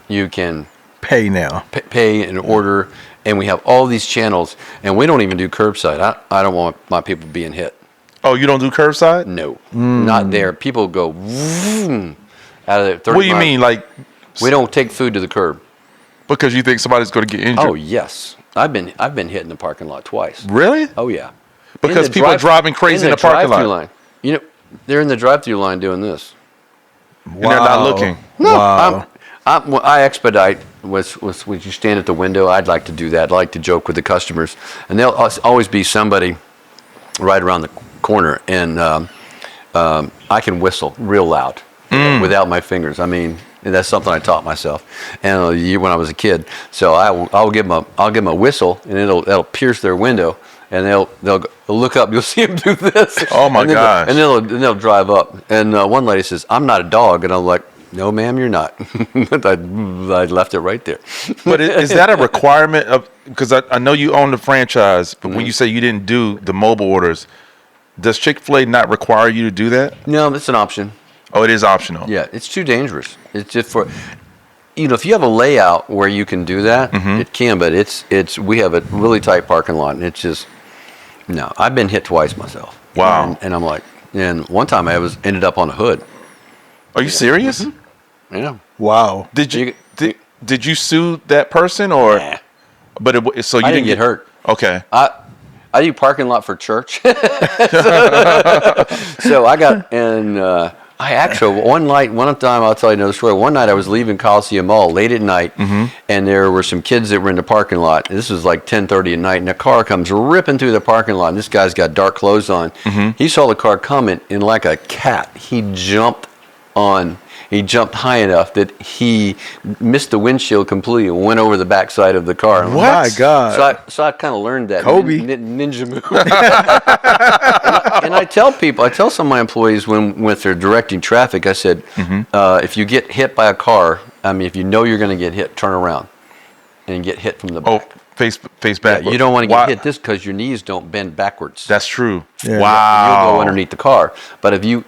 you can Pay now. pay and order, and we have all these channels, and we don't even do curbside. I don't want my people being hit. Oh, you don't do curbside? No, not there. People go vroom out of there. 30 What do you miles. mean, like, We don't take food to the curb. because you think somebody's going to get injured? Oh yes, I've been hit in the parking lot twice. Really? Oh yeah, Because In the people are driving crazy in the parking drive-through lot. line. You know, they're in the drive-through line doing this. And they're not looking. No, Wow. I expedite. When you stand at the window, I'd like to do that. I like to joke with the customers, and there'll always be somebody right around the corner, and I can whistle real loud without my fingers. I mean, that's something I taught myself, and when I was a kid. So I'll give them a whistle, and that'll pierce their window, and they'll look up. You'll see them do this. Oh my and then gosh. And they'll drive up, and one lady says, "I'm not a dog," and I'm like, "No, ma'am, you're not." I left it right there. But is that a requirement of, because I know you own the franchise, but when you say you didn't do the mobile orders, does Chick-fil-A not require you to do that? No, it's an option. Oh, it is optional. Yeah, it's too dangerous. It's just for, if you have a layout where you can do that, it can, but we have a really tight parking lot, and it's just, no. I've been hit twice myself. Wow. And I'm like, and one time I ended up on a hood. Are you serious? Yeah. Wow. Did you sue that person or? Nah. But so you I didn't get hurt. Okay. I do parking lot for church. So I got, and I actually, one time, I'll tell you another story. One night I was leaving Coliseum Mall late at night, and there were some kids that were in the parking lot. This was like 10:30 at night, and a car comes ripping through the parking lot, and this guy's got dark clothes on. He saw the car coming, and like a cat, he jumped high enough that he missed the windshield completely and went over the backside of the car. What? My God. So I kind of learned that Kobe. ninja move. and I tell some of my employees when they're directing traffic, I said, if you get hit by a car, if you know you're going to get hit, turn around and get hit from the back. Oh, face back. Yeah, you don't want to get hit because your knees don't bend backwards. That's true. Yeah. Wow. You'll go underneath the car, but if you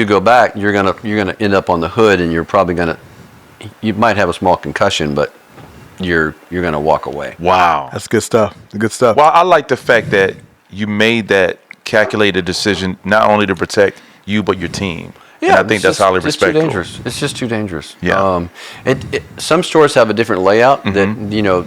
go back, you're gonna end up on the hood, and you're probably you might have a small concussion, but you're gonna walk away. Wow. That's good stuff. Good stuff. Well, I like the fact that you made that calculated decision not only to protect you but your team. Yeah, and I think that's highly respectful. It's too dangerous. It's just too dangerous. Yeah. Some stores have a different layout that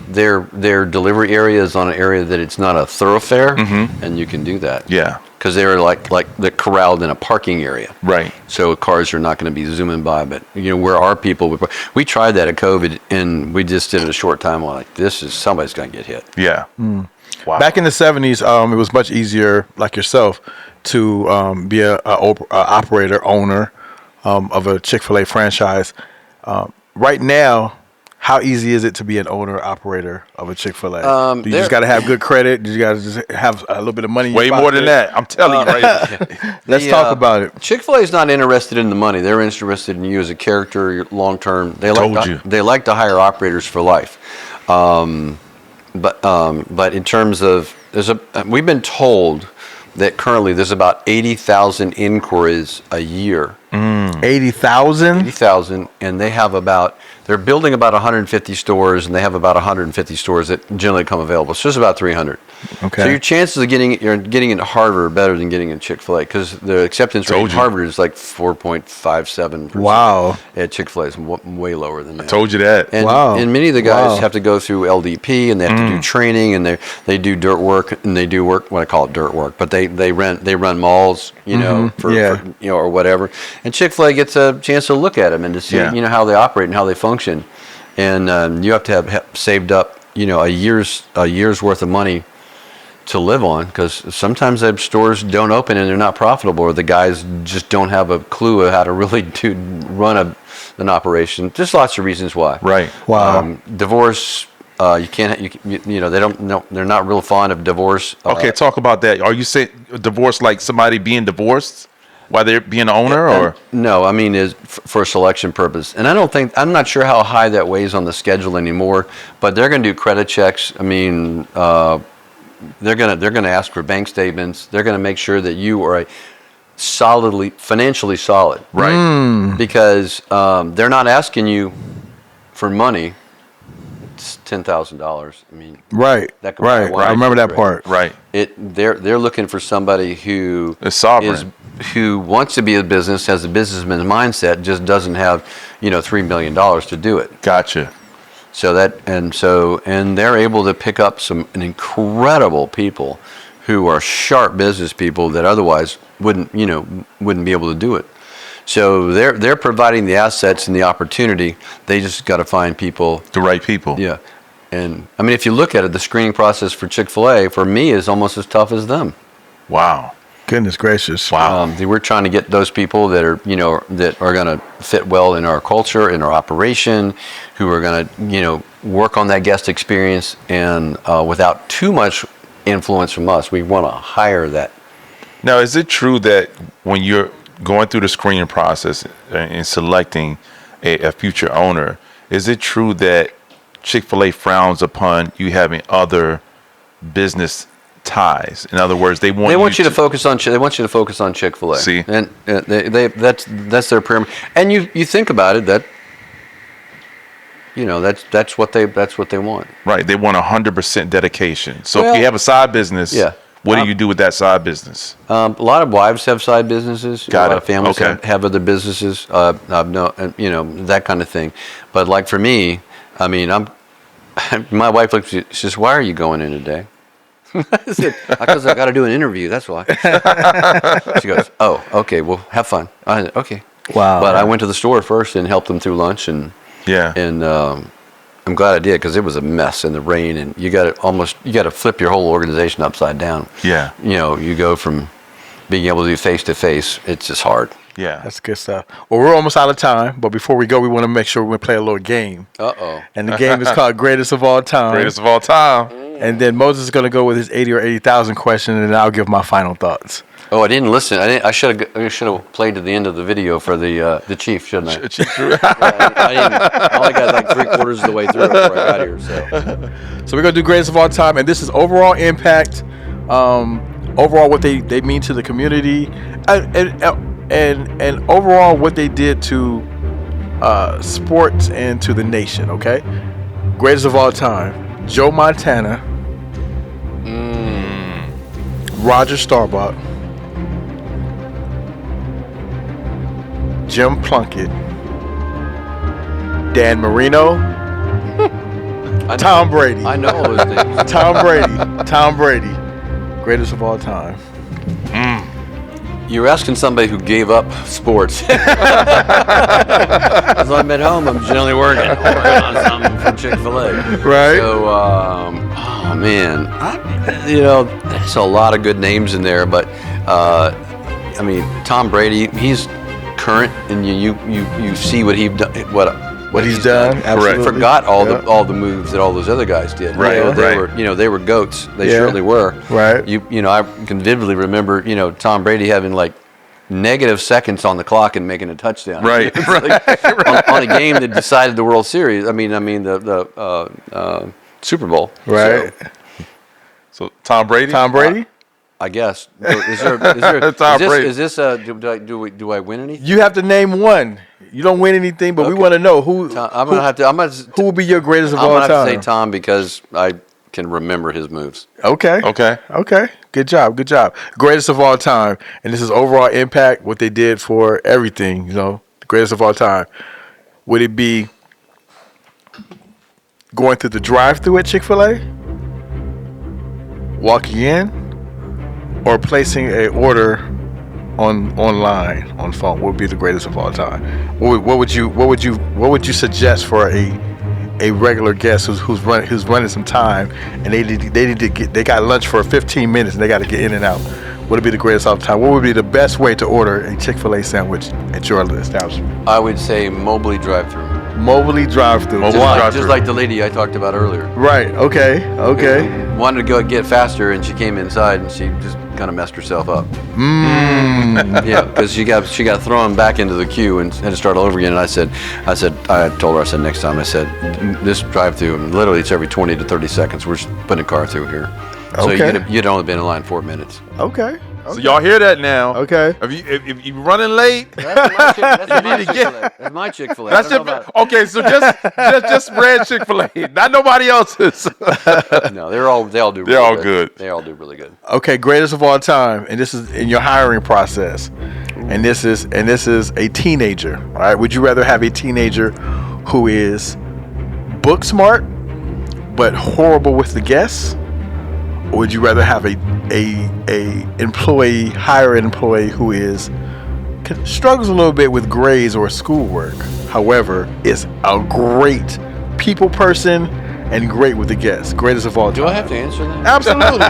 their delivery area is on an area that it's not a thoroughfare, and you can do that. Yeah. Because they're like they're corralled in a parking area. Right. So cars are not going to be zooming by, but where our people we tried that at COVID, and we just did it a short time. We're like, somebody's going to get hit. Yeah. Wow. Back in the 70s, it was much easier, like yourself, to be a operator, owner of a Chick-fil-A franchise. Right now, how easy is it to be an owner operator of a Chick-fil-A? Do you just got to have good credit? Do you got to just have a little bit of money? In Way your more than pocket? that. I'm telling you right. Let's talk about it. Chick-fil-A is not interested in the money. They're interested in you as a character, long term. They like to hire operators for life. But in terms of we've been told that currently there's about 80,000 inquiries a year. 80,000? 80,000, and they're building about 150 stores, and they have about 150 stores that generally come available. So there's about 300. Okay. So your chances of getting into Harvard are better than getting in Chick-fil-A, because the acceptance rate at Harvard is like 4.57%. Wow. At Chick-fil-A is way lower than that. Told you that. And, Wow. and many of the guys Wow. have to go through LDP, and they have to do training, and they do dirt work, and they do work, what I call it dirt work, but they run malls, for or whatever. And Chick-fil-A gets a chance to look at them and to see how they operate and how they function. And you have to have saved up a year's worth of money to live on, because sometimes their stores don't open and they're not profitable, or the guys just don't have a clue of how to really run an operation. Just lots of reasons why. Right. Wow. Divorce. You can't. You know, they don't. No, they're not real fond of divorce. Okay, talk about that. Are you saying divorce like somebody being divorced while they're being an owner, or? No, I mean is for a selection purpose, and I'm not sure how high that weighs on the schedule anymore. But they're going to do credit checks. I mean, they're gonna ask for bank statements. They're going to make sure that you are financially solid, Right. because they're not asking you for money. It's $10,000. I mean, Right. that could buy Right. wine I remember that for part. Right. They're looking for somebody who Is sovereign. who wants to be a business, has a businessman's mindset, just doesn't have $3 million to do it. Gotcha. So and they're able to pick up an incredible people who are sharp business people that otherwise wouldn't be able to do it. So they're providing the assets and the opportunity. They just got to find people. The right people. Yeah. And I mean, if you look at it, the screening process for Chick-fil-A for me is almost as tough as them. Wow. Goodness gracious. Wow. We're trying to get those people that are going to fit well in our culture, in our operation, who are going to work on that guest experience, and without too much influence from us, we want to hire that. Now, is it true that when you're going through the screening process and selecting a future owner, is it true that Chick-fil-A frowns upon you having other business ties? In other words, they want you to focus on Chick-fil-A. See? And that's their pyramid. And you think about it, that that's what they want. Right. They want 100% dedication. So Well, if you have a side business, yeah. what do you do with that side business? A lot of wives have side businesses. Got a lot it. of families Okay. have other businesses. That kind of thing. But like for me, I mean, my wife looks at me, she says, "Why are you going in today?" I said, "Because I got to do an interview. That's why." She goes, "Oh, okay. Well, have fun." I said, "Okay." Wow. But I went to the store first and helped them through lunch, and Yeah. I'm glad I did, because it was a mess in the rain, and you got to flip your whole organization upside down. Yeah. You go from being able to do face to face. It's just hard. Yeah. That's good stuff. Well, we're almost out of time, but before we go, we want to make sure we play a little game. Uh-oh. And the game is called Greatest of All Time. Greatest of all time. And then Moses is going to go with his 80 or 80,000 question, and then I'll give my final thoughts. Oh, I didn't listen. I should have played to the end of the video for the chief, shouldn't I? I only got like 3/4 of the way through before I got here. So we're going to do Greatest of All Time, and this is overall impact, overall what they mean to the community, and overall what they did to sports and to the nation, okay? Greatest of all time, Joe Montana, Roger Staubach, Jim Plunkett, Dan Marino, Tom Brady. I know all those names. Tom Brady, greatest of all time. You're asking somebody who gave up sports. As I'm at home, I'm generally working on something for Chick-fil-A. Right. So, oh man, there's a lot of good names in there, but I mean, Tom Brady, he's current, and you see what he's done. What he's done. Absolutely. Forgot all the moves that all those other guys did. Right, They were goats. They surely were. Right. I can vividly remember Tom Brady having like negative seconds on the clock and making a touchdown. Right. On a game that decided the World Series. I mean the Super Bowl. Right. So Tom Brady? Tom Brady? I guess. Is there Tom Brady. Is this do I win anything? You have to name one. You don't win anything, but we want to know who. Who will be your greatest of all time? I'm gonna have to say Tom, because I can remember his moves. Okay. Good job. Greatest of all time, and this is overall impact. What they did for everything. The greatest of all time. Would it be going through the drive-thru at Chick-fil-A, walking in, or placing an order online on phone? What would be the greatest of all time? What would you suggest for a regular guest who's running some time, and they got lunch for 15 minutes and they got to get in and out? would be the greatest all the time? What would be the best way to order a Chick-fil-A sandwich at your establishment? I would say Mobley drive-through. Mobley drive-through. Mobley Why? drive-thru. Just like the lady I talked about earlier. Right. Okay. Wanted to go get faster, and she came inside, and she just kind of messed herself up. Yeah, because she got thrown back into the queue and had to start all over again. And I told her, I said, next time, I said, this drive-through, literally it's every 20 to 30 seconds. We're just putting a car through here. So Okay. you'd only been in line 4 minutes. Okay. So y'all hear that now? Okay. If you running late, That's my Chick-fil-A. That's my Chick-fil-A. that's okay. So just spread Chick-fil-A, not nobody else's. No, they all do. They're all good. They all do really good. Okay, greatest of all time, and this is in your hiring process, and this is a teenager. All right, would you rather have a teenager who is book smart but horrible with the guests, or would you rather have a hire an employee who struggles a little bit with grades or schoolwork, however, is a great people person and great with the guests, greatest of all time? Do I have to answer that? Absolutely.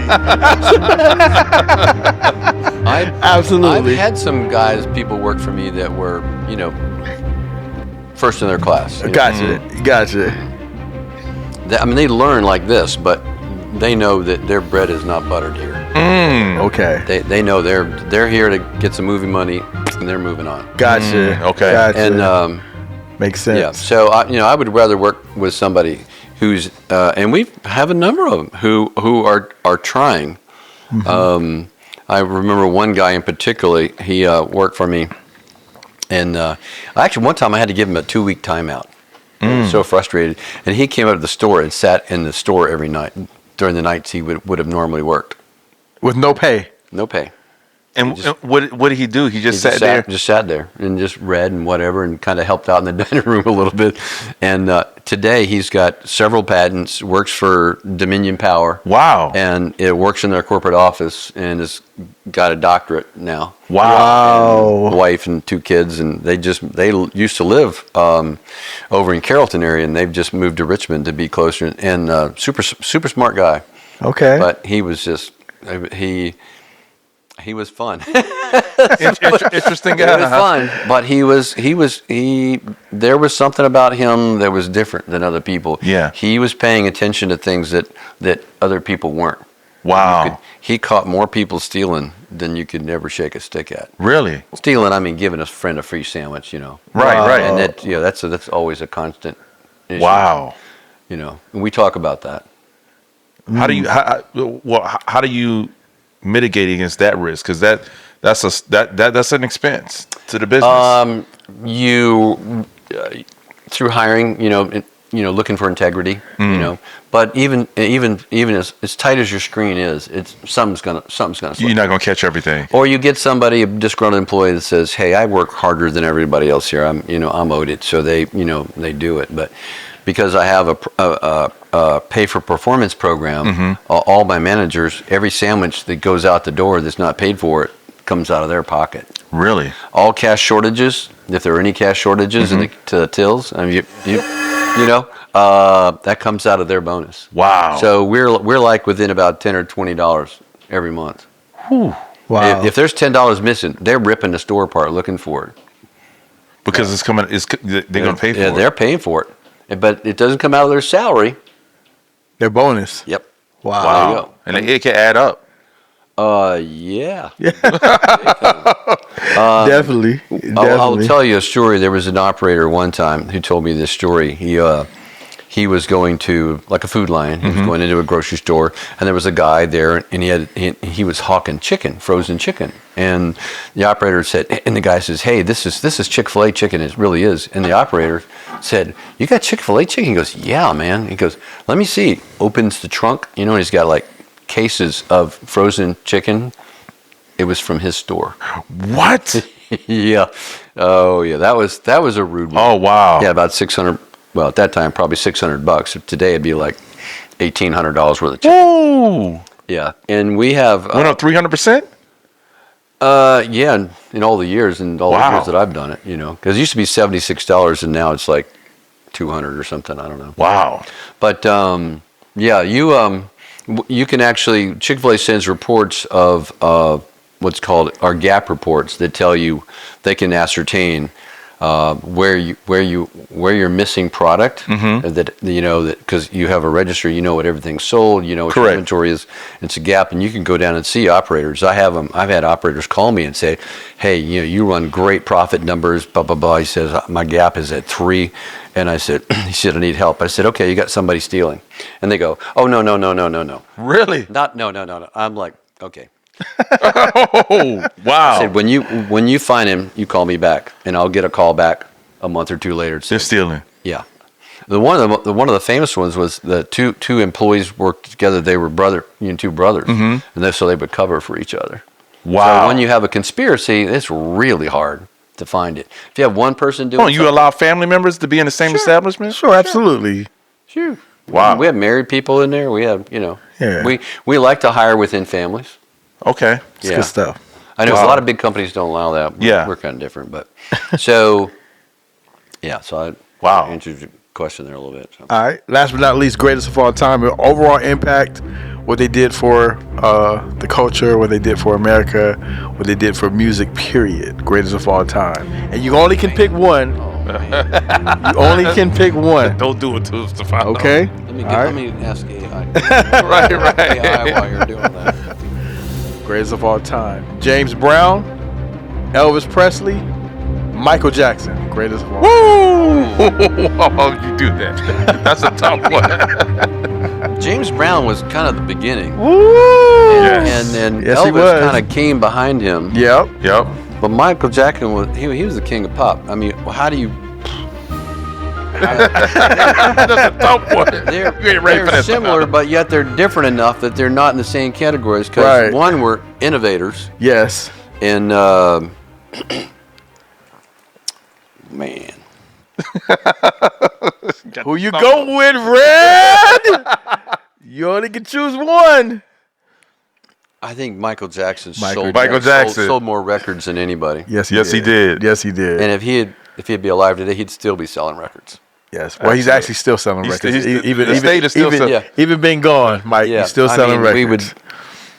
Absolutely. I've had some people work for me that were, first in their class. Gotcha. They learn like this, but they know that their bread is not buttered here. Okay. They know they're here to get some movie money, and they're moving on. Gotcha. Okay. Gotcha. And makes sense. yeah, so I would rather work with somebody who's, and we have a number of them who are trying. I remember one guy in particular. He worked for me, and actually one time I had to give him a 2-week timeout. I was so frustrated, and he came out of the store and sat in the store every night during the nights he would have normally worked. With no pay. No pay. And what did he do? He just sat there. Just sat there and just read and whatever, and kind of helped out in the dining room a little bit. And today he's got several patents, works for Dominion Power. Wow. And it works in their corporate office, and has got a doctorate now. Wow. And a wife and 2 kids, and they used to live over in Carrollton area, and they've just moved to Richmond to be closer. And super smart guy. Okay. But he was just he was fun. Interesting guy. It was fun, but there was something about him that was different than other people. Yeah. He was paying attention to things that other people weren't. Wow. He caught more people stealing than you could never shake a stick at. Really? Stealing, I mean, giving a friend a free sandwich, Right. And that's always a constant issue. Wow. And we talk about that. How do you mitigate against that risk? Because that's an expense to the business. You through hiring, looking for integrity, But even as tight as your screen is, something's gonna slip. You're not gonna catch everything. Or you get somebody, a disgruntled employee that says, "Hey, I work harder than everybody else here. I'm owed it," so they do it. But because I have a pay for performance program, all my managers, every sandwich that goes out the door that's not paid for, it comes out of their pocket. Really? All cash shortages, if there are any cash shortages to the tills, I mean, that comes out of their bonus. Wow. So we're like within about $10 or $20 every month. Whew. Wow. If there's $10 missing, they're ripping the store apart looking for it. Because it's coming. They're going to pay for it. Yeah, they're paying for it, but it doesn't come out of their salary. Their bonus. Yep. Wow. There you go. And it can add up. Yeah. Definitely. I'll tell you a story. There was an operator one time who told me this story. He was going to, like, a Food Lion. He was going into a grocery store, and there was a guy there, and he was hawking chicken, frozen chicken. And the operator said, and the guy says, "Hey, this is Chick-fil-A chicken. It really is." And the operator said, "You got Chick-fil-A chicken?" He goes, "Yeah, man." He goes, "Let me see." Opens the trunk, and he's got like cases of frozen chicken. It was from his store. What? Yeah. Oh, yeah. That was a rude one. Oh, wow. Yeah, about 600. Well, at that time, probably $600. Today, it'd be like $1,800 worth of chicken. Ooh. Yeah, and we have Went up 300%? Yeah, in all the years and all the years that I've done it, because it used to be $76 and now it's like $200 or something. I don't know. Wow. But yeah, you can actually, Chick-fil-A sends reports of what's called our gap reports that tell you they can ascertain where you're missing product. That because you have a register, you know what everything's sold, you know what your inventory is. It's a gap, and you can go down and see operators. I've had operators call me and say, "Hey, you run great profit numbers, blah blah blah." He says my gap is at 3, and I said, he said I need help. I said, "Okay, you got somebody stealing," and they go, "Oh no. Really? Not no." I'm like, okay. Oh, wow. I said, when you find him, you call me back, and I'll get a call back a month or two later. They're stealing. Yeah. One of the famous ones was the two employees worked together. They were two brothers, and so they would cover for each other. Wow. So when you have a conspiracy, it's really hard to find it. If you have one person doing, you allow family members to be in the same establishment? Sure, absolutely. Sure. Wow. We have married people in there. We have Yeah. we like to hire within families. Okay. It's good stuff. I know a lot of big companies don't allow that. We're kind of different, but so yeah. So I answered your question there a little bit. So. All right. Last but not least, greatest of all time, overall impact, what they did for the culture, what they did for America, what they did for music, period. Greatest of all time. And you only can pick one. You only can pick one. Don't do it to us to find out. Okay? Let me ask AI. Right. AI while you're doing that. Greatest of all time. James Brown, Elvis Presley, Michael Jackson. Greatest of all time. Woo! You do that. That's a tough one. James Brown was kind of the beginning. Woo! And then Elvis kind of came behind him. Yep. But Michael Jackson was the king of pop. I mean, how do you? That's a tough one. They're similar, but yet they're different enough that they're not in the same categories. Because one were innovators. Yes. And man, who you go with, Red? You only can choose one. I think Michael Jackson sold more records than anybody. Yes, he did. Yes, he did. And if he'd be alive today, he'd still be selling records. Yes. Well, he's actually still selling records. Even being gone, Mike, he's still selling records.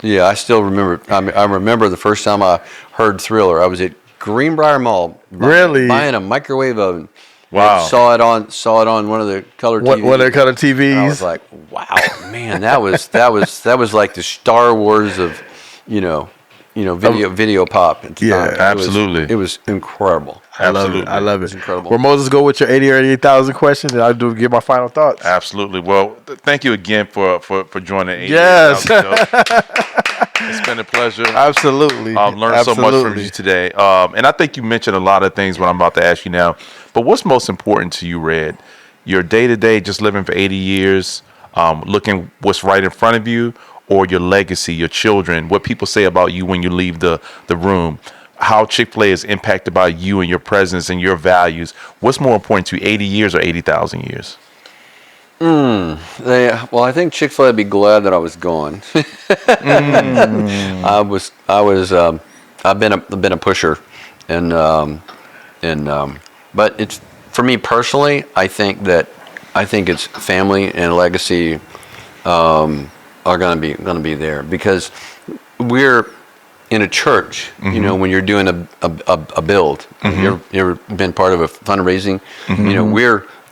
I still remember. I remember the first time I heard Thriller. I was at Greenbrier Mall. Buying a microwave oven. Wow. Saw it on one of the color TVs. One of the color TVs. And I was like, wow, man, that was like the Star Wars of, video pop. Absolutely. It was incredible. I love it. It's incredible. Well, Moses, go with your 80 or 88,000 questions, and I'll give my final thoughts. Absolutely. Well, thank you again for joining 88,000. Yes. It's been a pleasure. Absolutely. I've learned so much from you today. And I think you mentioned a lot of things what I'm about to ask you now. But what's most important to you, Red? Your day-to-day, just living for 80 years, looking what's right in front of you, or your legacy, your children, what people say about you when you leave the room, how Chick-fil-A is impacted by you and your presence and your values. What's more important to you, 80 years or 80,000 years? Well, I think Chick-fil-A would be glad that I was gone. I've been a pusher, but it's, for me personally, I think it's family and legacy are going to be there, because we're in a church. When you're doing a build, you ever been part of a fundraising?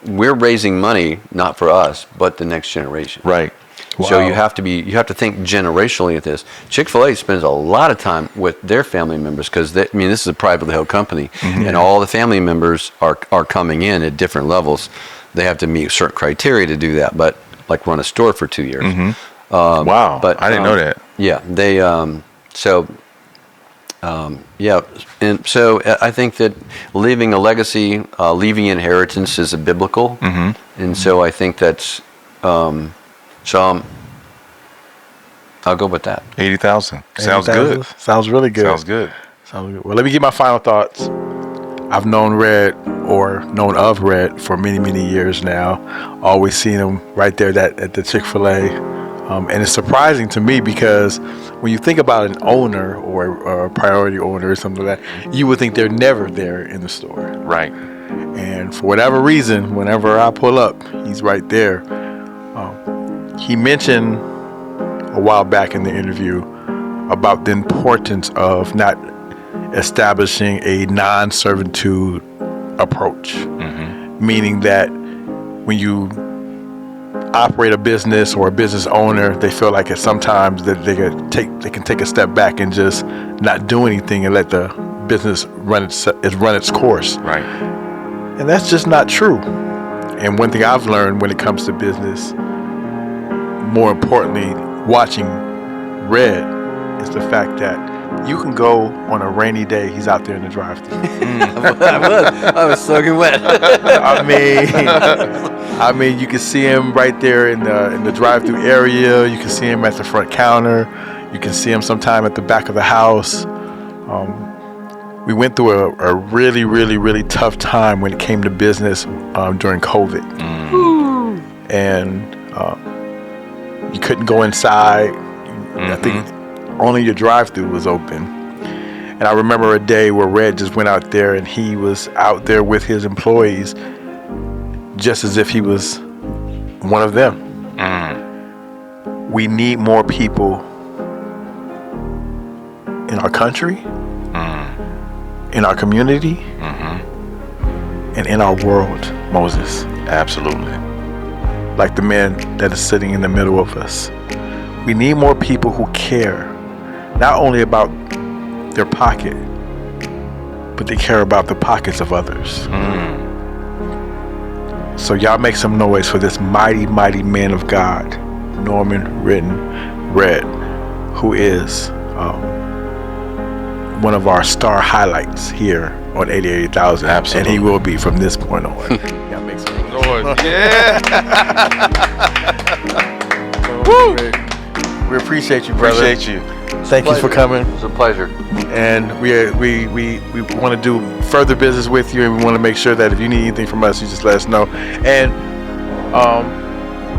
We're raising money not for us but the next generation. Right. Wow. So you have to think generationally at this. Chick-fil-A spends a lot of time with their family members, because this is a privately held company, and all the family members are coming in at different levels. They have to meet certain criteria to do that, but like run a store for 2 years. Wow. But I didn't know that. Yeah, they and so I think that leaving a legacy, leaving inheritance is a biblical, and so I think that's I'll go with that. 80,000. Sounds good. Sounds really good. Sounds good. Well, let me give my final thoughts. I've known Red, or known of Red, for many, many years now. Always seen him right there at the Chick-fil-A. And it's surprising to me, because when you think about an owner or a priority owner or something like that, you would think they're never there in the store. Right. And for whatever reason, whenever I pull up, he's right there. He mentioned a while back in the interview about the importance of not establishing a non-servitude approach, meaning that when you operate a business or a business owner, they feel like sometimes that they can take a step back and just not do anything and let the business run its course. Right. And that's just not true. And one thing I've learned when it comes to business, more importantly, watching Red, is the fact that you can go on a rainy day, he's out there in the drive-thru. I was soaking wet. I mean, you can see him right there in the drive-thru area. You can see him at the front counter. You can see him sometime at the back of the house. We went through a really, really, really tough time when it came to business during COVID. And you couldn't go inside. I think only your drive-thru was open. And I remember a day where Red just went out there and he was out there with his employees just as if he was one of them. We need more people in our country, in our community, and in our world, Moses. Absolutely. Like the man that is sitting in the middle of us. We need more people who care, not only about their pocket, but they care about the pockets of others. So y'all make some noise for this mighty, mighty man of God, Norman Witten Red, who is one of our star highlights here on 88,000. Absolutely. And he will be from this point on. Y'all make some noise. Yeah. Woo! We appreciate you, brother. Appreciate you. Thank you for coming. It was a pleasure. And we want to do further business with you, and we want to make sure that if you need anything from us, you just let us know. And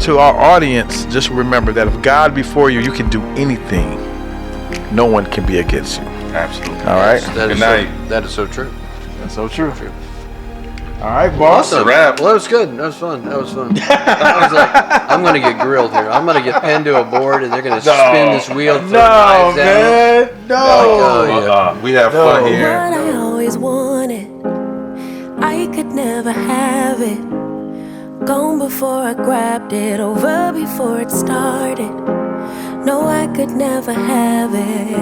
to our audience, just remember that if God be for you, you can do anything. No one can be against you. Absolutely. All right. Good night. That is so true. That's so true. All right, boss. Awesome. wrap. Well, that was good. That was fun. I was like, I'm going to get grilled here. I'm going to get pinned to a board, and they're going to spin this wheel. No, man. No. We have fun What here. I always wanted, I could never have it. Gone before I grabbed it, over before it started. No, I could never have it.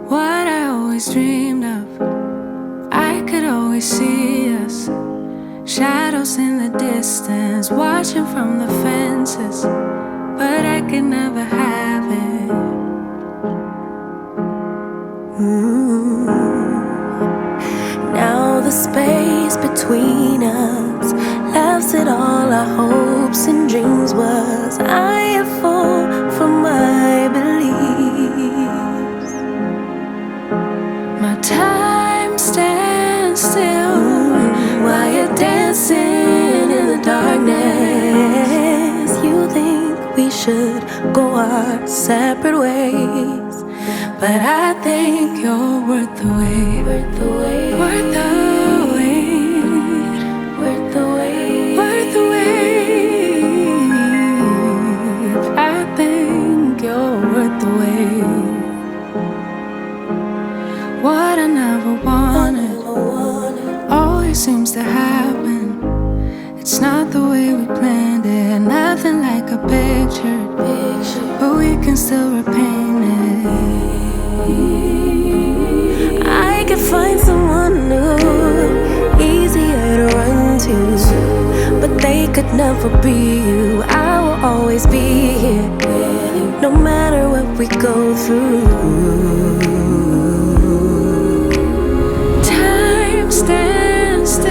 What I always dreamed of, I could always see us, shadows in the distance, watching from the fences, but I could never have it. Now the space between us laughs at all our hopes and dreams was. I am full from my beliefs. My time stands still while you're dancing in the darkness. You think we should go our separate ways, but I think you're worth the wait. Worth the wait. Worth the wait. Worth the wait. Worth the wait. I think you're worth the wait. What I never wanted always seems to happen. It's not the way we planned it. Nothing like a picture, but we can still repaint it. I could find someone new, easier to run to, but they could never be you. I will always be here, no matter what we go through. Time stands still